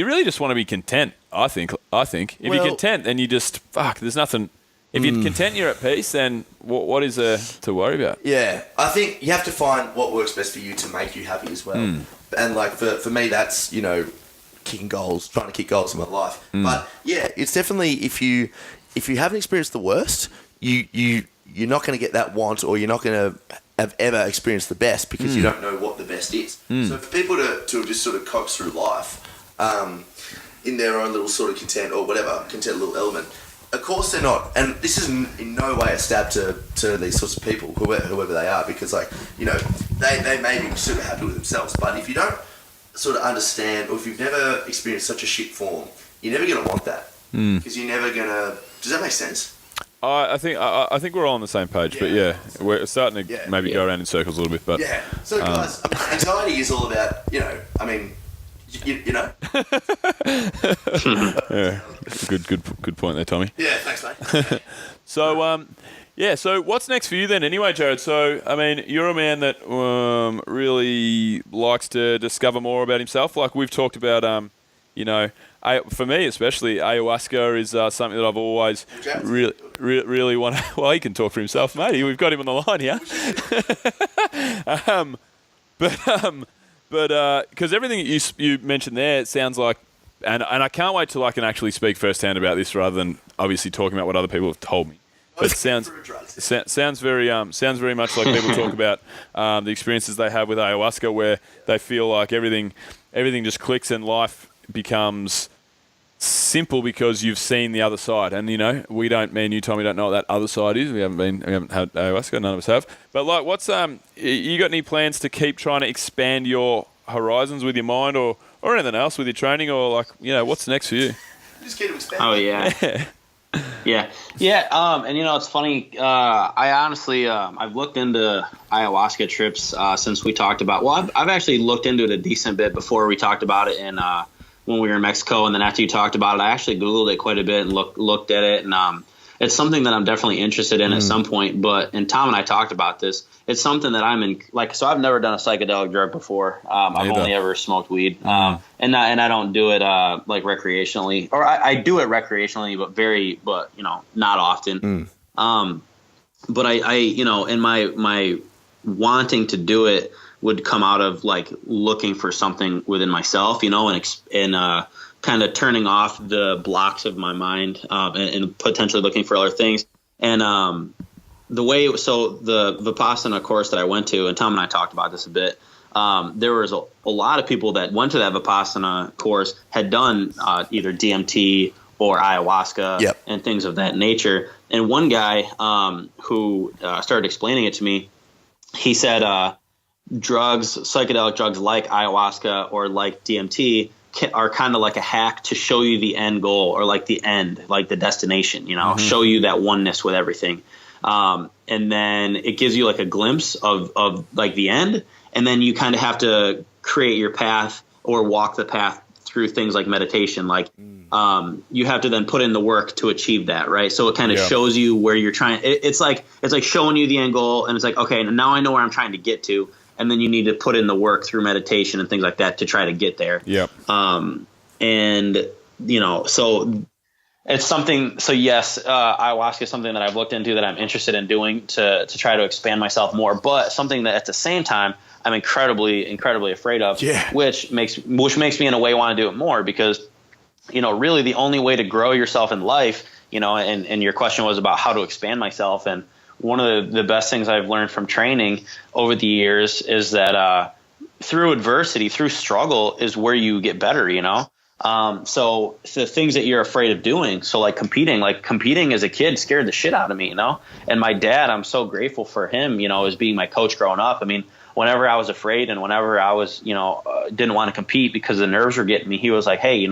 really just want to be content. I think if you're content, then you just there's nothing. If you're content, you're at peace, then what is there to worry about? Yeah, I think you have to find what works best for you to make you happy as well. And like for me, that's, kicking goals, trying to kick goals in my life. But yeah, it's definitely, if you haven't experienced the worst, you're not going to get that want, or you're not going to have ever experienced the best, because you don't know what the best is. So for people to just sort of coax through life in their own little sort of content little element, of course they're not, and this is in no way a stab to these sorts of people, whoever they are, because they may be super happy with themselves, but if you don't sort of understand, or if you've never experienced such a shit form, you're never going to want that, because you're never going to. Does that make sense? I think we're all on the same page, but we're starting to maybe go around in circles a little bit. But so guys, anxiety is all about, you know. Yeah, good point there, Tommy. Yeah, thanks, mate. So what's next for you then, anyway, Jared? So, I mean, you're a man that really likes to discover more about himself. Like we've talked about, for me especially, ayahuasca is something that I've always really want to... Well, he can talk for himself, mate. We've got him on the line here. But because everything you mentioned there, it sounds like, and I can't wait till I can actually speak firsthand about this, rather than obviously talking about what other people have told me. But it sounds very much like people talk about the experiences they have with ayahuasca, where they feel like everything just clicks and life becomes simple because you've seen the other side. And me and you, Tommy, don't know what that other side is. We haven't had ayahuasca. None of us have. But like, what's you got any plans to keep trying to expand your horizons with your mind, or anything else with your training, or like, what's next for you? Just keep expanding. Oh yeah. Yeah. And it's funny. I honestly, I've looked into ayahuasca trips since we talked about. Well, I've actually looked into it a decent bit before we talked about it, and when we were in Mexico, and then after you talked about it, I actually Googled it quite a bit and looked at it, and it's something that I'm definitely interested in at some point. And Tom and I talked about this. It's something that I'm in. So I've never done a psychedelic drug before. I've only ever smoked weed, and I don't do it like recreationally, or I do it recreationally, but not often. But I in my wanting to do it would come out of like looking for something within myself, and kind of turning off the blocks of my mind, and potentially looking for other things. And the Vipassana course that I went to, and Tom and I talked about this a bit, there was a lot of people that went to that Vipassana course had done either DMT or ayahuasca and things of that nature. And one guy who started explaining it to me, he said psychedelic drugs like ayahuasca or like DMT are kind of like a hack to show you the end goal, or like the end, like the destination, show you that oneness with everything. And then it gives you like a glimpse of like the end. And then you kind of have to create your path or walk the path through things like meditation. Like you have to then put in the work to achieve that. Right. So it kind of shows you where you're trying. It's like showing you the end goal. And it's like, okay, now I know where I'm trying to get to. And then you need to put in the work through meditation and things like that to try to get there. Yep. So it's something. So yes, ayahuasca is something that I've looked into, that I'm interested in doing to try to expand myself more, but something that at the same time I'm incredibly afraid of, which makes me in a way want to do it more, because, really the only way to grow yourself in life, and your question was about how to expand myself. And one of the best things I've learned from training over the years is that through adversity, through struggle is where you get better, So the things that you're afraid of doing, so like competing as a kid scared the shit out of me, And my dad, I'm so grateful for him, as being my coach growing up. I mean, whenever I was afraid and whenever I was, didn't want to compete because the nerves were getting me, he was like, hey, you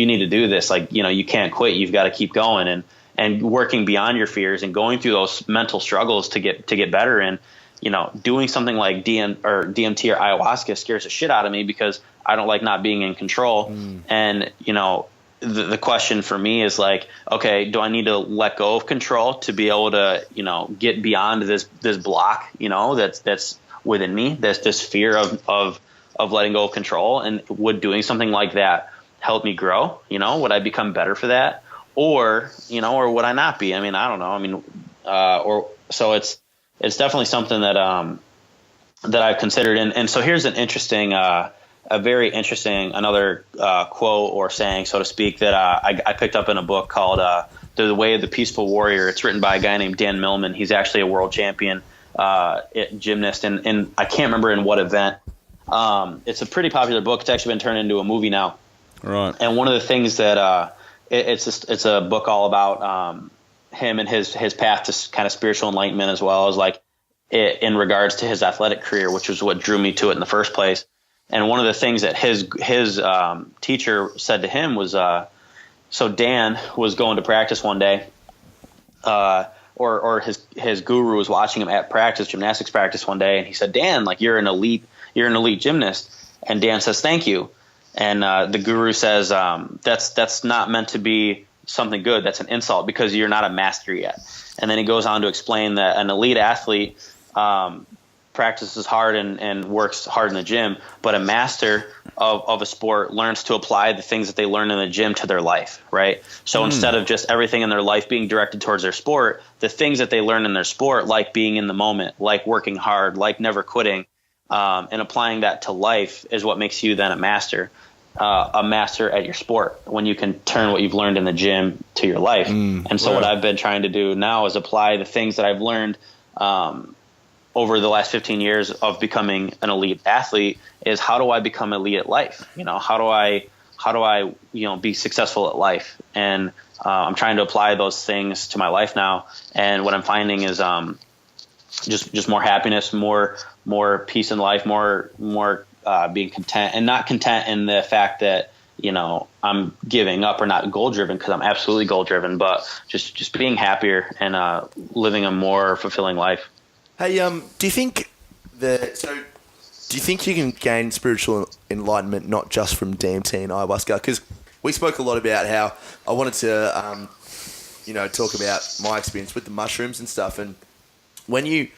need to do this. Like, you can't quit. You've got to keep going and working beyond your fears and going through those mental struggles to get better. And, doing something like DMT or ayahuasca scares the shit out of me because I don't like not being in control. And, the question for me is like, okay, do I need to let go of control to be able to, get beyond this block, that's within me, that's this fear of letting go of control? And would doing something like that help me grow? Would I become better for that? Or would I not be? I mean, I don't know. So it's definitely something that I've considered. And so here's an interesting, another quote or saying, so to speak, that I picked up in a book called The Way of the Peaceful Warrior. It's written by a guy named Dan Millman. He's actually a world champion gymnast, and I can't remember in what event. It's a pretty popular book. It's actually been turned into a movie now. Right. And one of the things that it's a book all about him and his path to kind of spiritual enlightenment, as well as like in regards to his athletic career, which was what drew me to it in the first place. And one of the things that his teacher said to him was, so Dan was going to practice one day, or his guru was watching him at practice, gymnastics practice one day, and he said, Dan, like you're an elite gymnast. And Dan says, thank you. And the guru says, that's not meant to be something good. That's an insult because you're not a master yet. And then he goes on to explain that an elite athlete practices hard and works hard in the gym, but a master of a sport learns to apply the things that they learn in the gym to their life, right? So instead of just everything in their life being directed towards their sport, the things that they learn in their sport, like being in the moment, like working hard, like never quitting, and applying that to life is what makes you then a master at your sport, when you can turn what you've learned in the gym to your life. And so what I've been trying to do now is apply the things that I've learned over the last 15 years of becoming an elite athlete. Is how do I become elite at life? How do I be successful at life? And I'm trying to apply those things to my life now. And what I'm finding is just more happiness, more peace in life, more being content, and not content in the fact that, I'm giving up or not goal driven, because I'm absolutely goal driven, but just being happier and living a more fulfilling life. Hey, do you think you can gain spiritual enlightenment not just from DMT and ayahuasca? Because we spoke a lot about how I wanted to, talk about my experience with the mushrooms and stuff. And when you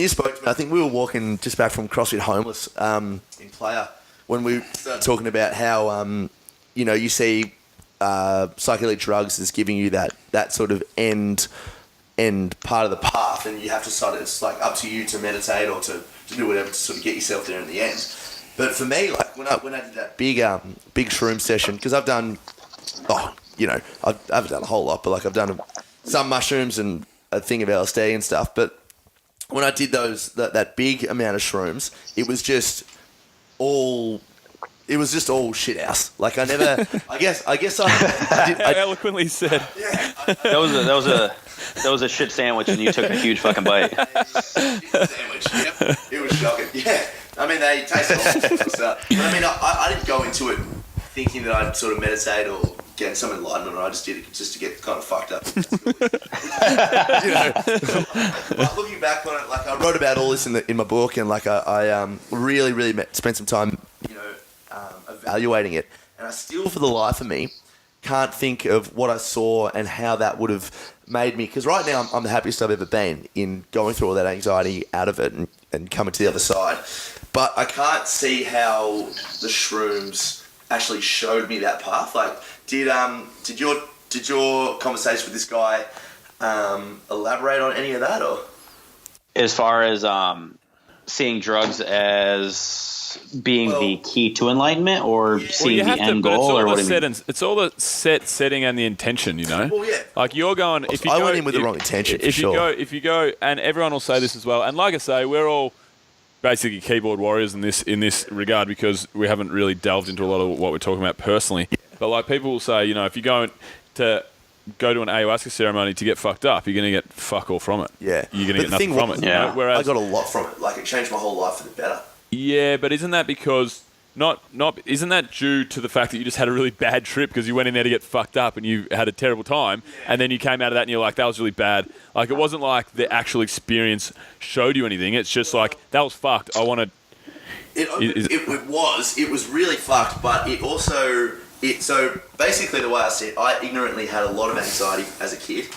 spoke to me, I think we were walking just back from CrossFit Homeless in Playa, when we started talking about how, you see psychedelic drugs as giving you that sort of end part of the path, and you have to it's like up to you to meditate or to do whatever to sort of get yourself there in the end. But for me, like when I did that big shroom session, because I've done, I haven't done a whole lot, but like I've done some mushrooms and a thing of LSD and stuff. But when I did that big amount of shrooms, it was just all shit house. Like I never, I guess I eloquently said. Yeah, that was a shit sandwich, and you took a huge fucking bite. Sandwich. Yep. It was shocking. Yeah. I mean, they taste awful. But I mean, I didn't go into it thinking that I'd sort of meditate or get some enlightenment, or I just did it just to get kind of fucked up. But looking back on it, like I wrote about all this in my book, and like I really spent some time, evaluating it, and I still, for the life of me, can't think of what I saw and how that would have made me. Because right now, I'm the happiest I've ever been in going through all that anxiety out of it and coming to the other side. But I can't see how the shrooms actually showed me that path. Like, did your conversation with this guy elaborate on any of that, or as far as seeing drugs as being the key to enlightenment, or seeing the end goal, or what do you mean? It's all the setting and the intention, you know. Well, yeah. Like you're going. I went in with the wrong intention. If you go, and everyone will say this as well. And like I say, we're all basically keyboard warriors in this regard, because we haven't really delved into a lot of what we're talking about personally. But like people will say, if you go to an ayahuasca ceremony to get fucked up, you're going to get fuck all from it. Yeah. You're going to get nothing from it. Yeah. You know? Whereas I got a lot from it. Like it changed my whole life for the better. Yeah, but isn't that because isn't that due to the fact that you just had a really bad trip because you went in there to get fucked up and you had a terrible time, and then you came out of that and you're like, that was really bad. Like it wasn't like the actual experience showed you anything. It's just like, that was fucked. I want to. It was really fucked, but it also so basically the way I see it, I ignorantly had a lot of anxiety as a kid.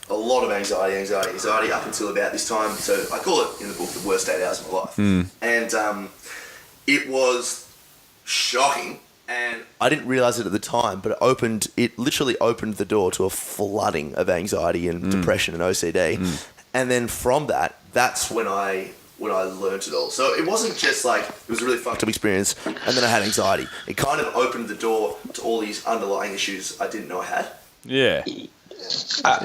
A lot of anxiety up until about this time. So I call it in the book the worst 8 hours of my life. And it was shocking, and I didn't realise it at the time, but it literally opened the door to a flooding of anxiety and depression and OCD. And then from that's when I learned it all. So it wasn't just like it was a really fucked up experience and then I had anxiety. It kind of opened the door to all these underlying issues I didn't know I had. Yeah.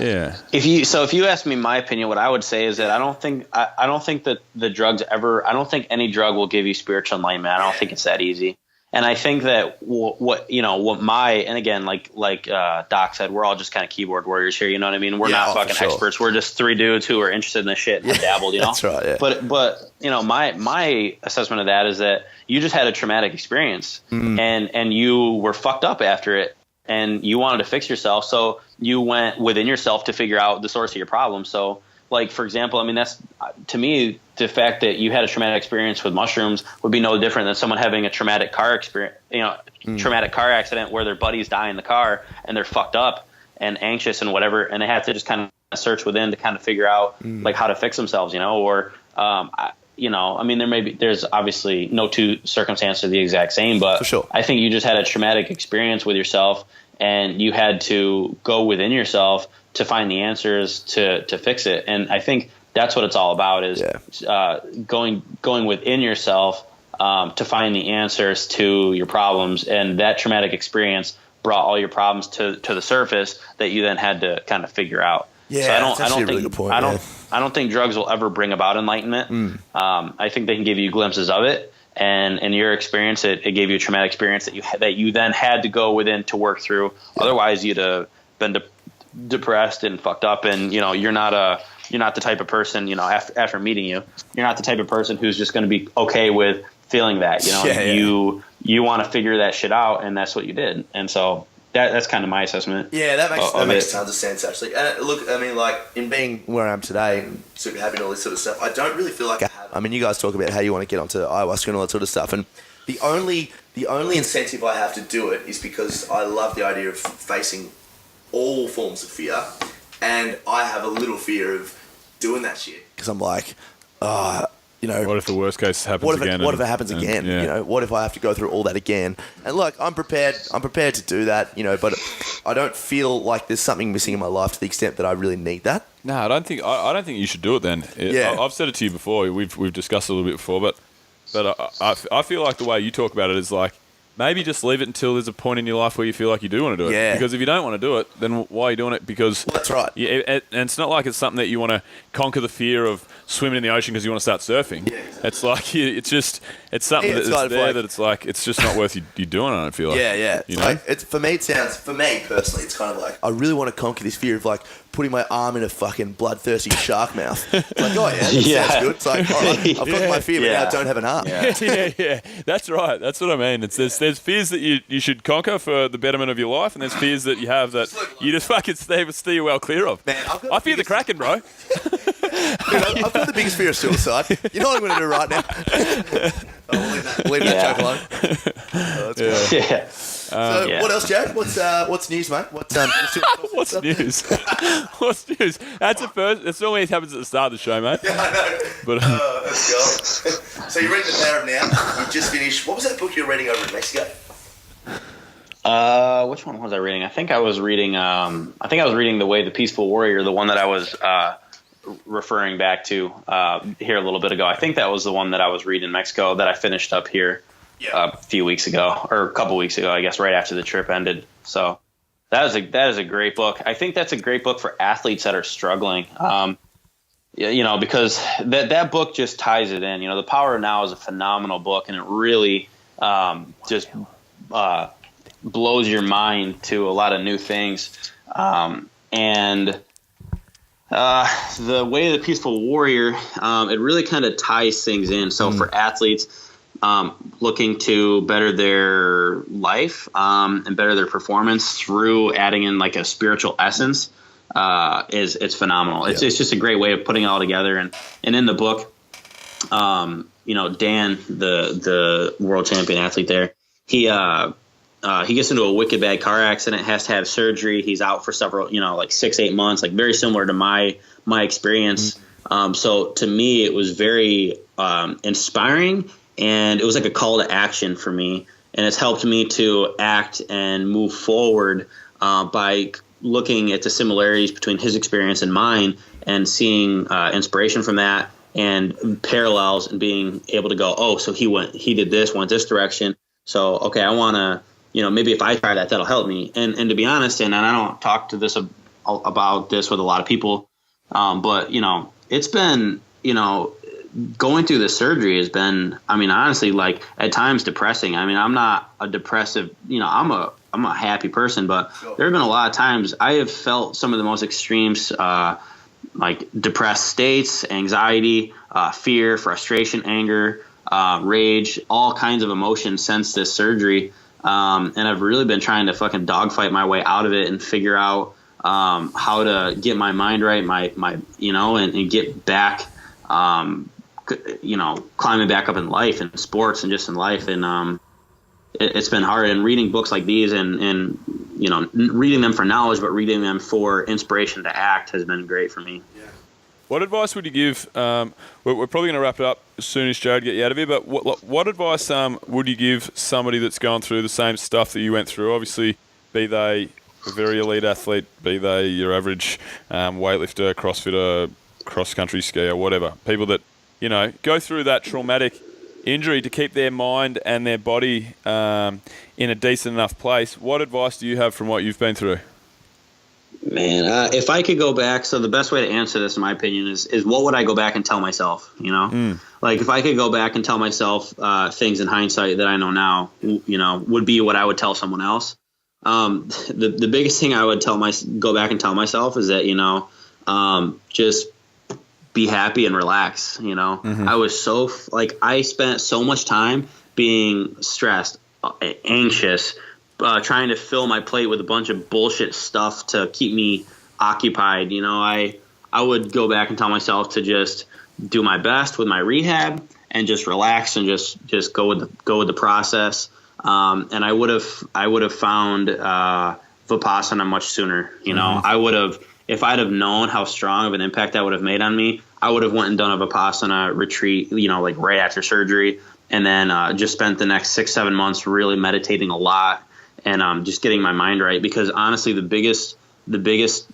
Yeah. If you ask me my opinion, what I would say is that I don't think that the drugs I don't think any drug will give you spiritual enlightenment. I don't think it's that easy. And I think that and again, like Doc said, we're all just kind of keyboard warriors here. You know what I mean? We're not fucking experts. We're just three dudes who are interested in this shit and dabbled, you know? That's right. Yeah. But my assessment of that is that you just had a traumatic experience and you were fucked up after it. And you wanted to fix yourself, so you went within yourself to figure out the source of your problem. So, like, for example, I mean, that's, to me, the fact that you had a traumatic experience with mushrooms would be no different than someone having a traumatic car experience, traumatic car accident where their buddies die in the car and they're fucked up and anxious and whatever, and they have to just kind of search within to kind of figure out, like, how to fix themselves, or I mean, there's obviously no two circumstances are the exact same, but for sure. I think you just had a traumatic experience with yourself and you had to go within yourself to find the answers to fix it. And I think that's what it's all about is going within yourself to find the answers to your problems. And that traumatic experience brought all your problems to the surface that you then had to kind of figure out. Yeah, so I don't think drugs will ever bring about enlightenment. I think they can give you glimpses of it, and in your experience, it gave you a traumatic experience that you then had to go within to work through. Yeah. Otherwise, you'd have been depressed and fucked up, and you're not the type of person after meeting you, you're not the type of person who's just going to be okay with feeling that. You want to figure that shit out, and that's what you did, and so. That's kind of my assessment. Yeah, that makes tons of sense, actually. And look, I mean, like, in being where I am today and super happy and all this sort of stuff, I don't really feel like I have. I mean, you guys talk about how you want to get onto ayahuasca and all that sort of stuff, and the only incentive I have to do it is because I love the idea of facing all forms of fear, and I have a little fear of doing that shit. Because I'm like, what if the worst case happens again? What if it happens again? Yeah. What if I have to go through all that again? And look, I'm prepared to do that, but I don't feel like there's something missing in my life to the extent that I really need that. No, I don't think you should do it then. Yeah. I've said it to you before. We've discussed it a little bit before, but But I feel like the way you talk about it is like, maybe just leave it until there's a point in your life where you feel like you do want to do it. Yeah. Because if you don't want to do it, then why are you doing it? Because that's right. And it's not like it's something that you want to conquer the fear of swimming in the ocean because you want to start surfing. Yeah, exactly. It's like it's something that's there like, that it's like it's just not worth you doing it. I feel like. Yeah. You know? Like, for me personally, it's kind of like I really want to conquer this fear of like putting my arm in a fucking bloodthirsty shark mouth. It's like, oh yeah, that sounds good. It's like, all right, I've conquered my fear, but now I don't have an arm. Yeah. That's right. That's what I mean. There's fears that you should conquer for the betterment of your life, and there's fears that you have that you just fucking steer well clear of. Man, I fear the Kraken, bro. Dude, I've got the biggest fear of suicide. You know what I'm going to do right now? We'll leave that joke alone. That's cool. Yeah. So what else, Jared? What's news, mate? What's news? What's news? That's the first. That's normally it happens at the start of the show, mate. Yeah, I know. But let's go. So you're reading The Power of Now. You just finished. What was that book you were reading over in Mexico? Which one was I reading? I think I was reading The Way of the Peaceful Warrior, the one that I was referring back to here a little bit ago. I think that was the one that I was reading in Mexico that I finished up here a few weeks ago, or a couple weeks ago, I guess, right after the trip ended. So that is a great book. I think that's a great book for athletes that are struggling. Because that book just ties it in. The Power of Now is a phenomenal book, and it really just blows your mind to a lot of new things. And The Way of the Peaceful Warrior, it really kind of ties things in. So for athletes looking to better their life and better their performance through adding in like a spiritual essence, it's phenomenal. It's just a great way of putting it all together. And in the book, Dan, the world champion athlete there, he gets into a wicked bad car accident, has to have surgery. He's out for several, like 6-8 months, like very similar to my experience. So to me, it was very inspiring, and it was like a call to action for me. And it's helped me to act and move forward by looking at the similarities between his experience and mine, and seeing inspiration from that and parallels, and being able to go, oh, so he did this, went this direction. So, okay, I want to, maybe if I try that, that'll help me. And to be honest, and I don't talk to this about this with a lot of people, but, it's been, going through the surgery has been, honestly, like at times depressing. I'm not a depressive, I'm a happy person, but there have been a lot of times I have felt some of the most extremes, like depressed states, anxiety, fear, frustration, anger, rage, all kinds of emotions since this surgery. And I've really been trying to fucking dogfight my way out of it and figure out how to get my mind right, and get back, climbing back up in life and sports and just in life. And it's been hard. And reading books like these and reading them for knowledge, but reading them for inspiration to act has been great for me. Yeah. What advice would you give? We're probably going to wrap it up as soon as Jared get you out of here. But what advice would you give somebody that's gone through the same stuff that you went through? Obviously, be they a very elite athlete, be they your average weightlifter, CrossFitter, cross-country skier, whatever. People that go through that traumatic injury to keep their mind and their body in a decent enough place. What advice do you have from what you've been through? Man, if I could go back, so the best way to answer this, in my opinion, is what would I go back and tell myself? Like if I could go back and tell myself things in hindsight that I know now, would be what I would tell someone else. The biggest thing I would go back and tell myself is that just be happy and relax. I was so I spent so much time being stressed, anxious, trying to fill my plate with a bunch of bullshit stuff to keep me occupied. I would go back and tell myself to just do my best with my rehab and just relax and just go with the process. And I would have found Vipassana much sooner. I would have, if I'd have known how strong of an impact that would have made on me, I would have went and done a Vipassana retreat, like right after surgery, and then just spent the next 6-7 months really meditating a lot and just getting my mind right. Because honestly, the biggest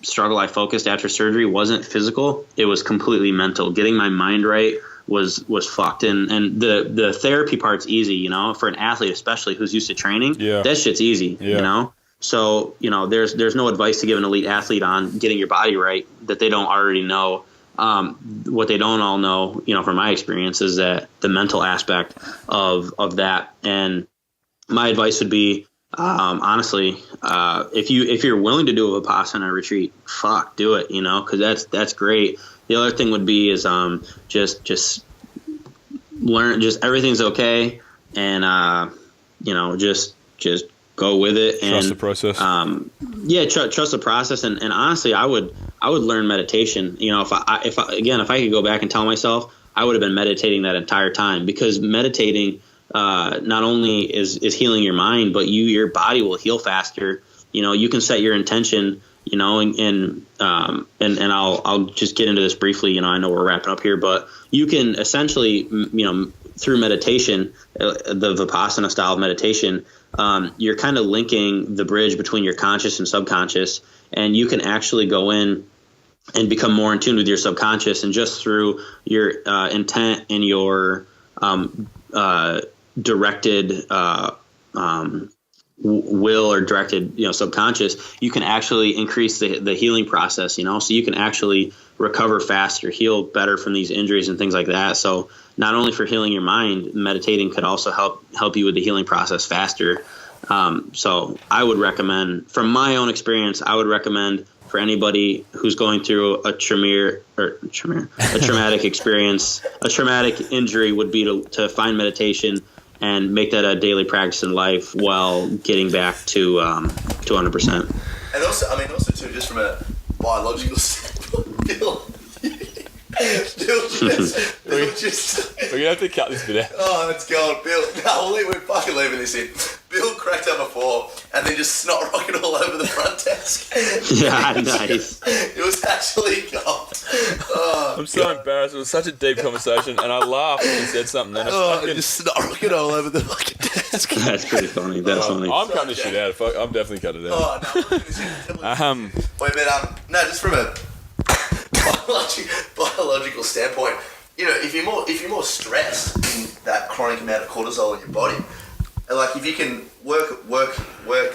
struggle I focused after surgery wasn't physical; it was completely mental. Getting my mind right was fucked. And the therapy part's easy, you know, for an athlete especially who's used to training. Yeah. That shit's easy, you know. So, you know, there's no advice to give an elite athlete on getting your body right that they don't already know. What they don't all know, you know, from my experience, is that the mental aspect of that. And my advice would be, honestly, if you're willing to do a Vipassana retreat, fuck, do it, you know, because that's great. The other thing would be is just learn, just everything's okay, and you know, just go with it and trust the process. Trust the process. And honestly, I would learn meditation. You know, if I could go back and tell myself, I would have been meditating that entire time, because meditating not only is healing your mind, but your body will heal faster. You know, you can set your intention, you know, and I'll just get into this briefly. You know, I know we're wrapping up here, but you can essentially, you know, through meditation, the Vipassana style of meditation, you're kind of linking the bridge between your conscious and subconscious, and you can actually go in and become more in tune with your subconscious, and just through your intent and your directed will or directed, you know, subconscious, you can actually increase the healing process, you know, so you can actually recover faster, heal better from these injuries and things like that. So not only for healing your mind, meditating could also help you with the healing process faster. So I would recommend, from my own experience, I would recommend for anybody who's going through a traumatic experience, a traumatic injury, would be to find meditation and make that a daily practice in life while getting back to 100%. And also too, just from a biological standpoint, Bill just We're gonna have to cut this bit out. Oh, it's gone, Bill. No, we're fucking leaving this in. Bill cracked up a 4 and then just snot rocket all over the front desk. Yeah, nice. It was actually gone. Oh, I'm so embarrassed. It was such a deep conversation, and I laughed when he said something. Then just snot rocket all over the fucking desk. That's pretty funny. That's funny. I'm cutting this shit out. I'm definitely cutting it out. Oh, no, we're leaving this in. Wait, but no, just from a biological standpoint, you know, if you're more stressed in that chronic amount of cortisol in your body, and like if you can work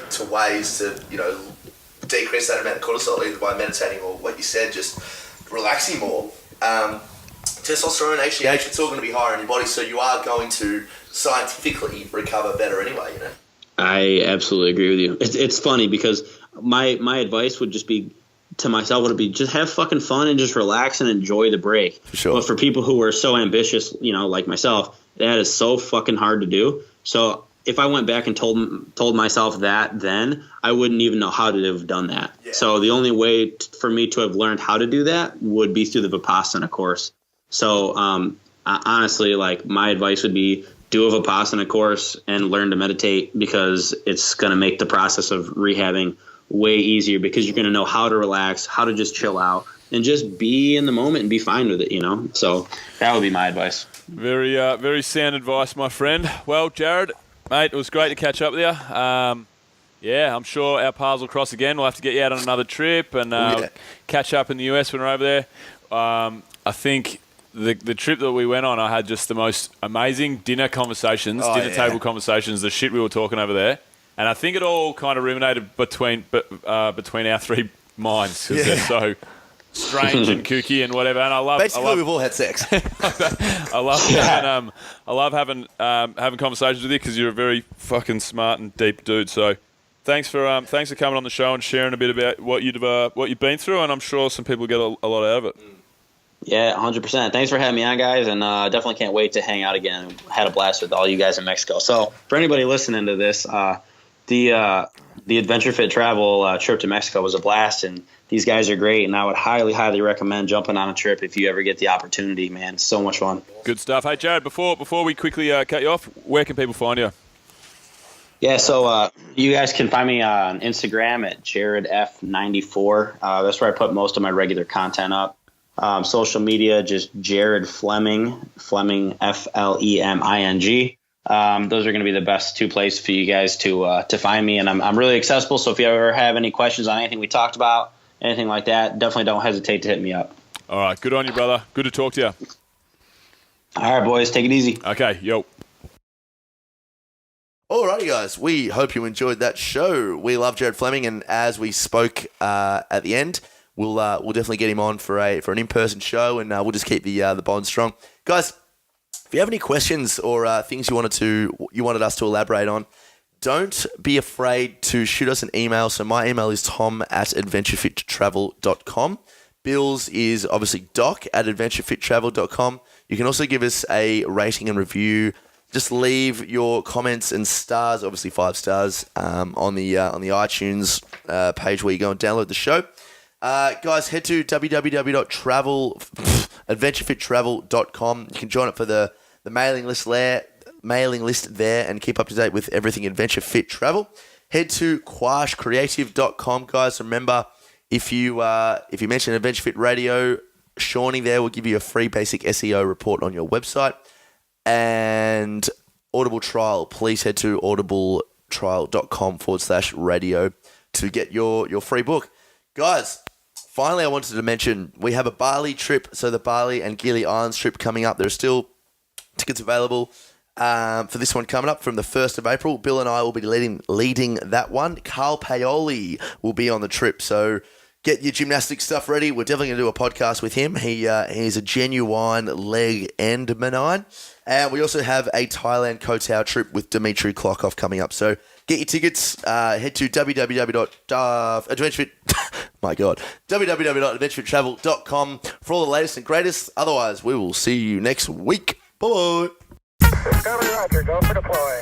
to ways to, you know, decrease that amount of cortisol, either by meditating or, what you said, just relaxing more, testosterone, HGH, it's all going to be higher in your body, so you are going to scientifically recover better anyway, you know. I absolutely agree with you. It's funny because my advice would just be to myself would be just have fucking fun and just relax and enjoy the break. For sure. But for people who are so ambitious, you know, like myself, that is so fucking hard to do. So if I went back and told myself that then, I wouldn't even know how to have done that. Yeah. So the only way for me to have learned how to do that would be through the Vipassana course. So honestly, like, my advice would be do a Vipassana course and learn to meditate, because it's going to make the process of rehabbing way easier, because you're going to know how to relax, how to just chill out, and just be in the moment and be fine with it, you know? So that would be my advice. Very, very sound advice, my friend. Well, Jared, mate, it was great to catch up with you. Yeah, I'm sure our paths will cross again. We'll have to get you out on another trip and catch up in the US when we're over there. I think the trip that we went on, I had just the most amazing dinner conversations, table conversations, the shit we were talking over there. And I think it all kind of ruminated between our three minds, because they're so strange and kooky and whatever. And I love we've all had sex. I love having conversations with you, because you're a very fucking smart and deep dude. So thanks for coming on the show and sharing a bit about what you've been through, and I'm sure some people get a lot out of it. Yeah, 100%. Thanks for having me on, guys, and definitely can't wait to hang out again. Had a blast with all you guys in Mexico. So for anybody listening to this, the Adventure Fit travel trip to Mexico was a blast, and these guys are great, and I would highly, highly recommend jumping on a trip if you ever get the opportunity, man. It's so much fun. Good stuff. Hey, Jared, before we quickly cut you off, where can people find you? Yeah, so you guys can find me on Instagram at JaredF94. That's where I put most of my regular content up. Social media, just Jared Fleming, Fleming, Fleming. Those are going to be the best two places for you guys to find me, and I'm really accessible. So if you ever have any questions on anything we talked about, anything like that, definitely don't hesitate to hit me up. All right, good on you, brother. Good to talk to you. All right, boys, take it easy. Okay, yo. Alrighty, guys. We hope you enjoyed that show. We love Jared Fleming, and as we spoke at the end, we'll definitely get him on for an in-person show, and we'll just keep the bond strong, guys. If you have any questions or things you wanted us to elaborate on, don't be afraid to shoot us an email. So my email is tom@adventurefittravel.com. Bill's is obviously doc@adventurefittravel.com. You can also give us a rating and review. Just leave your comments and stars, obviously 5 stars, on the iTunes page where you go and download the show. Guys, head to www.adventurefittravel.com. You can join up for the mailing list there, and keep up to date with everything Adventure Fit Travel. Head to quashcreative.com, guys. Remember, if you mention Adventure Fit Radio, Shawnee there will give you a free basic SEO report on your website. And Audible Trial, please head to audibletrial.com/radio to get your free book. Guys, finally, I wanted to mention we have a Bali trip, so the Bali and Gili Islands trip coming up. There are still tickets available for this one coming up from the 1st of April. Bill and I will be leading that one. Carl Paoli will be on the trip, so get your gymnastic stuff ready. We're definitely going to do a podcast with him. He's a genuine leg and benign. And we also have a Thailand Koh Tao trip with Dmitry Klokov coming up. So get your tickets. Head to www.adventurefittravel.com for all the latest and greatest. Otherwise, we will see you next week. Bye. Discovery Roger, go for deploy.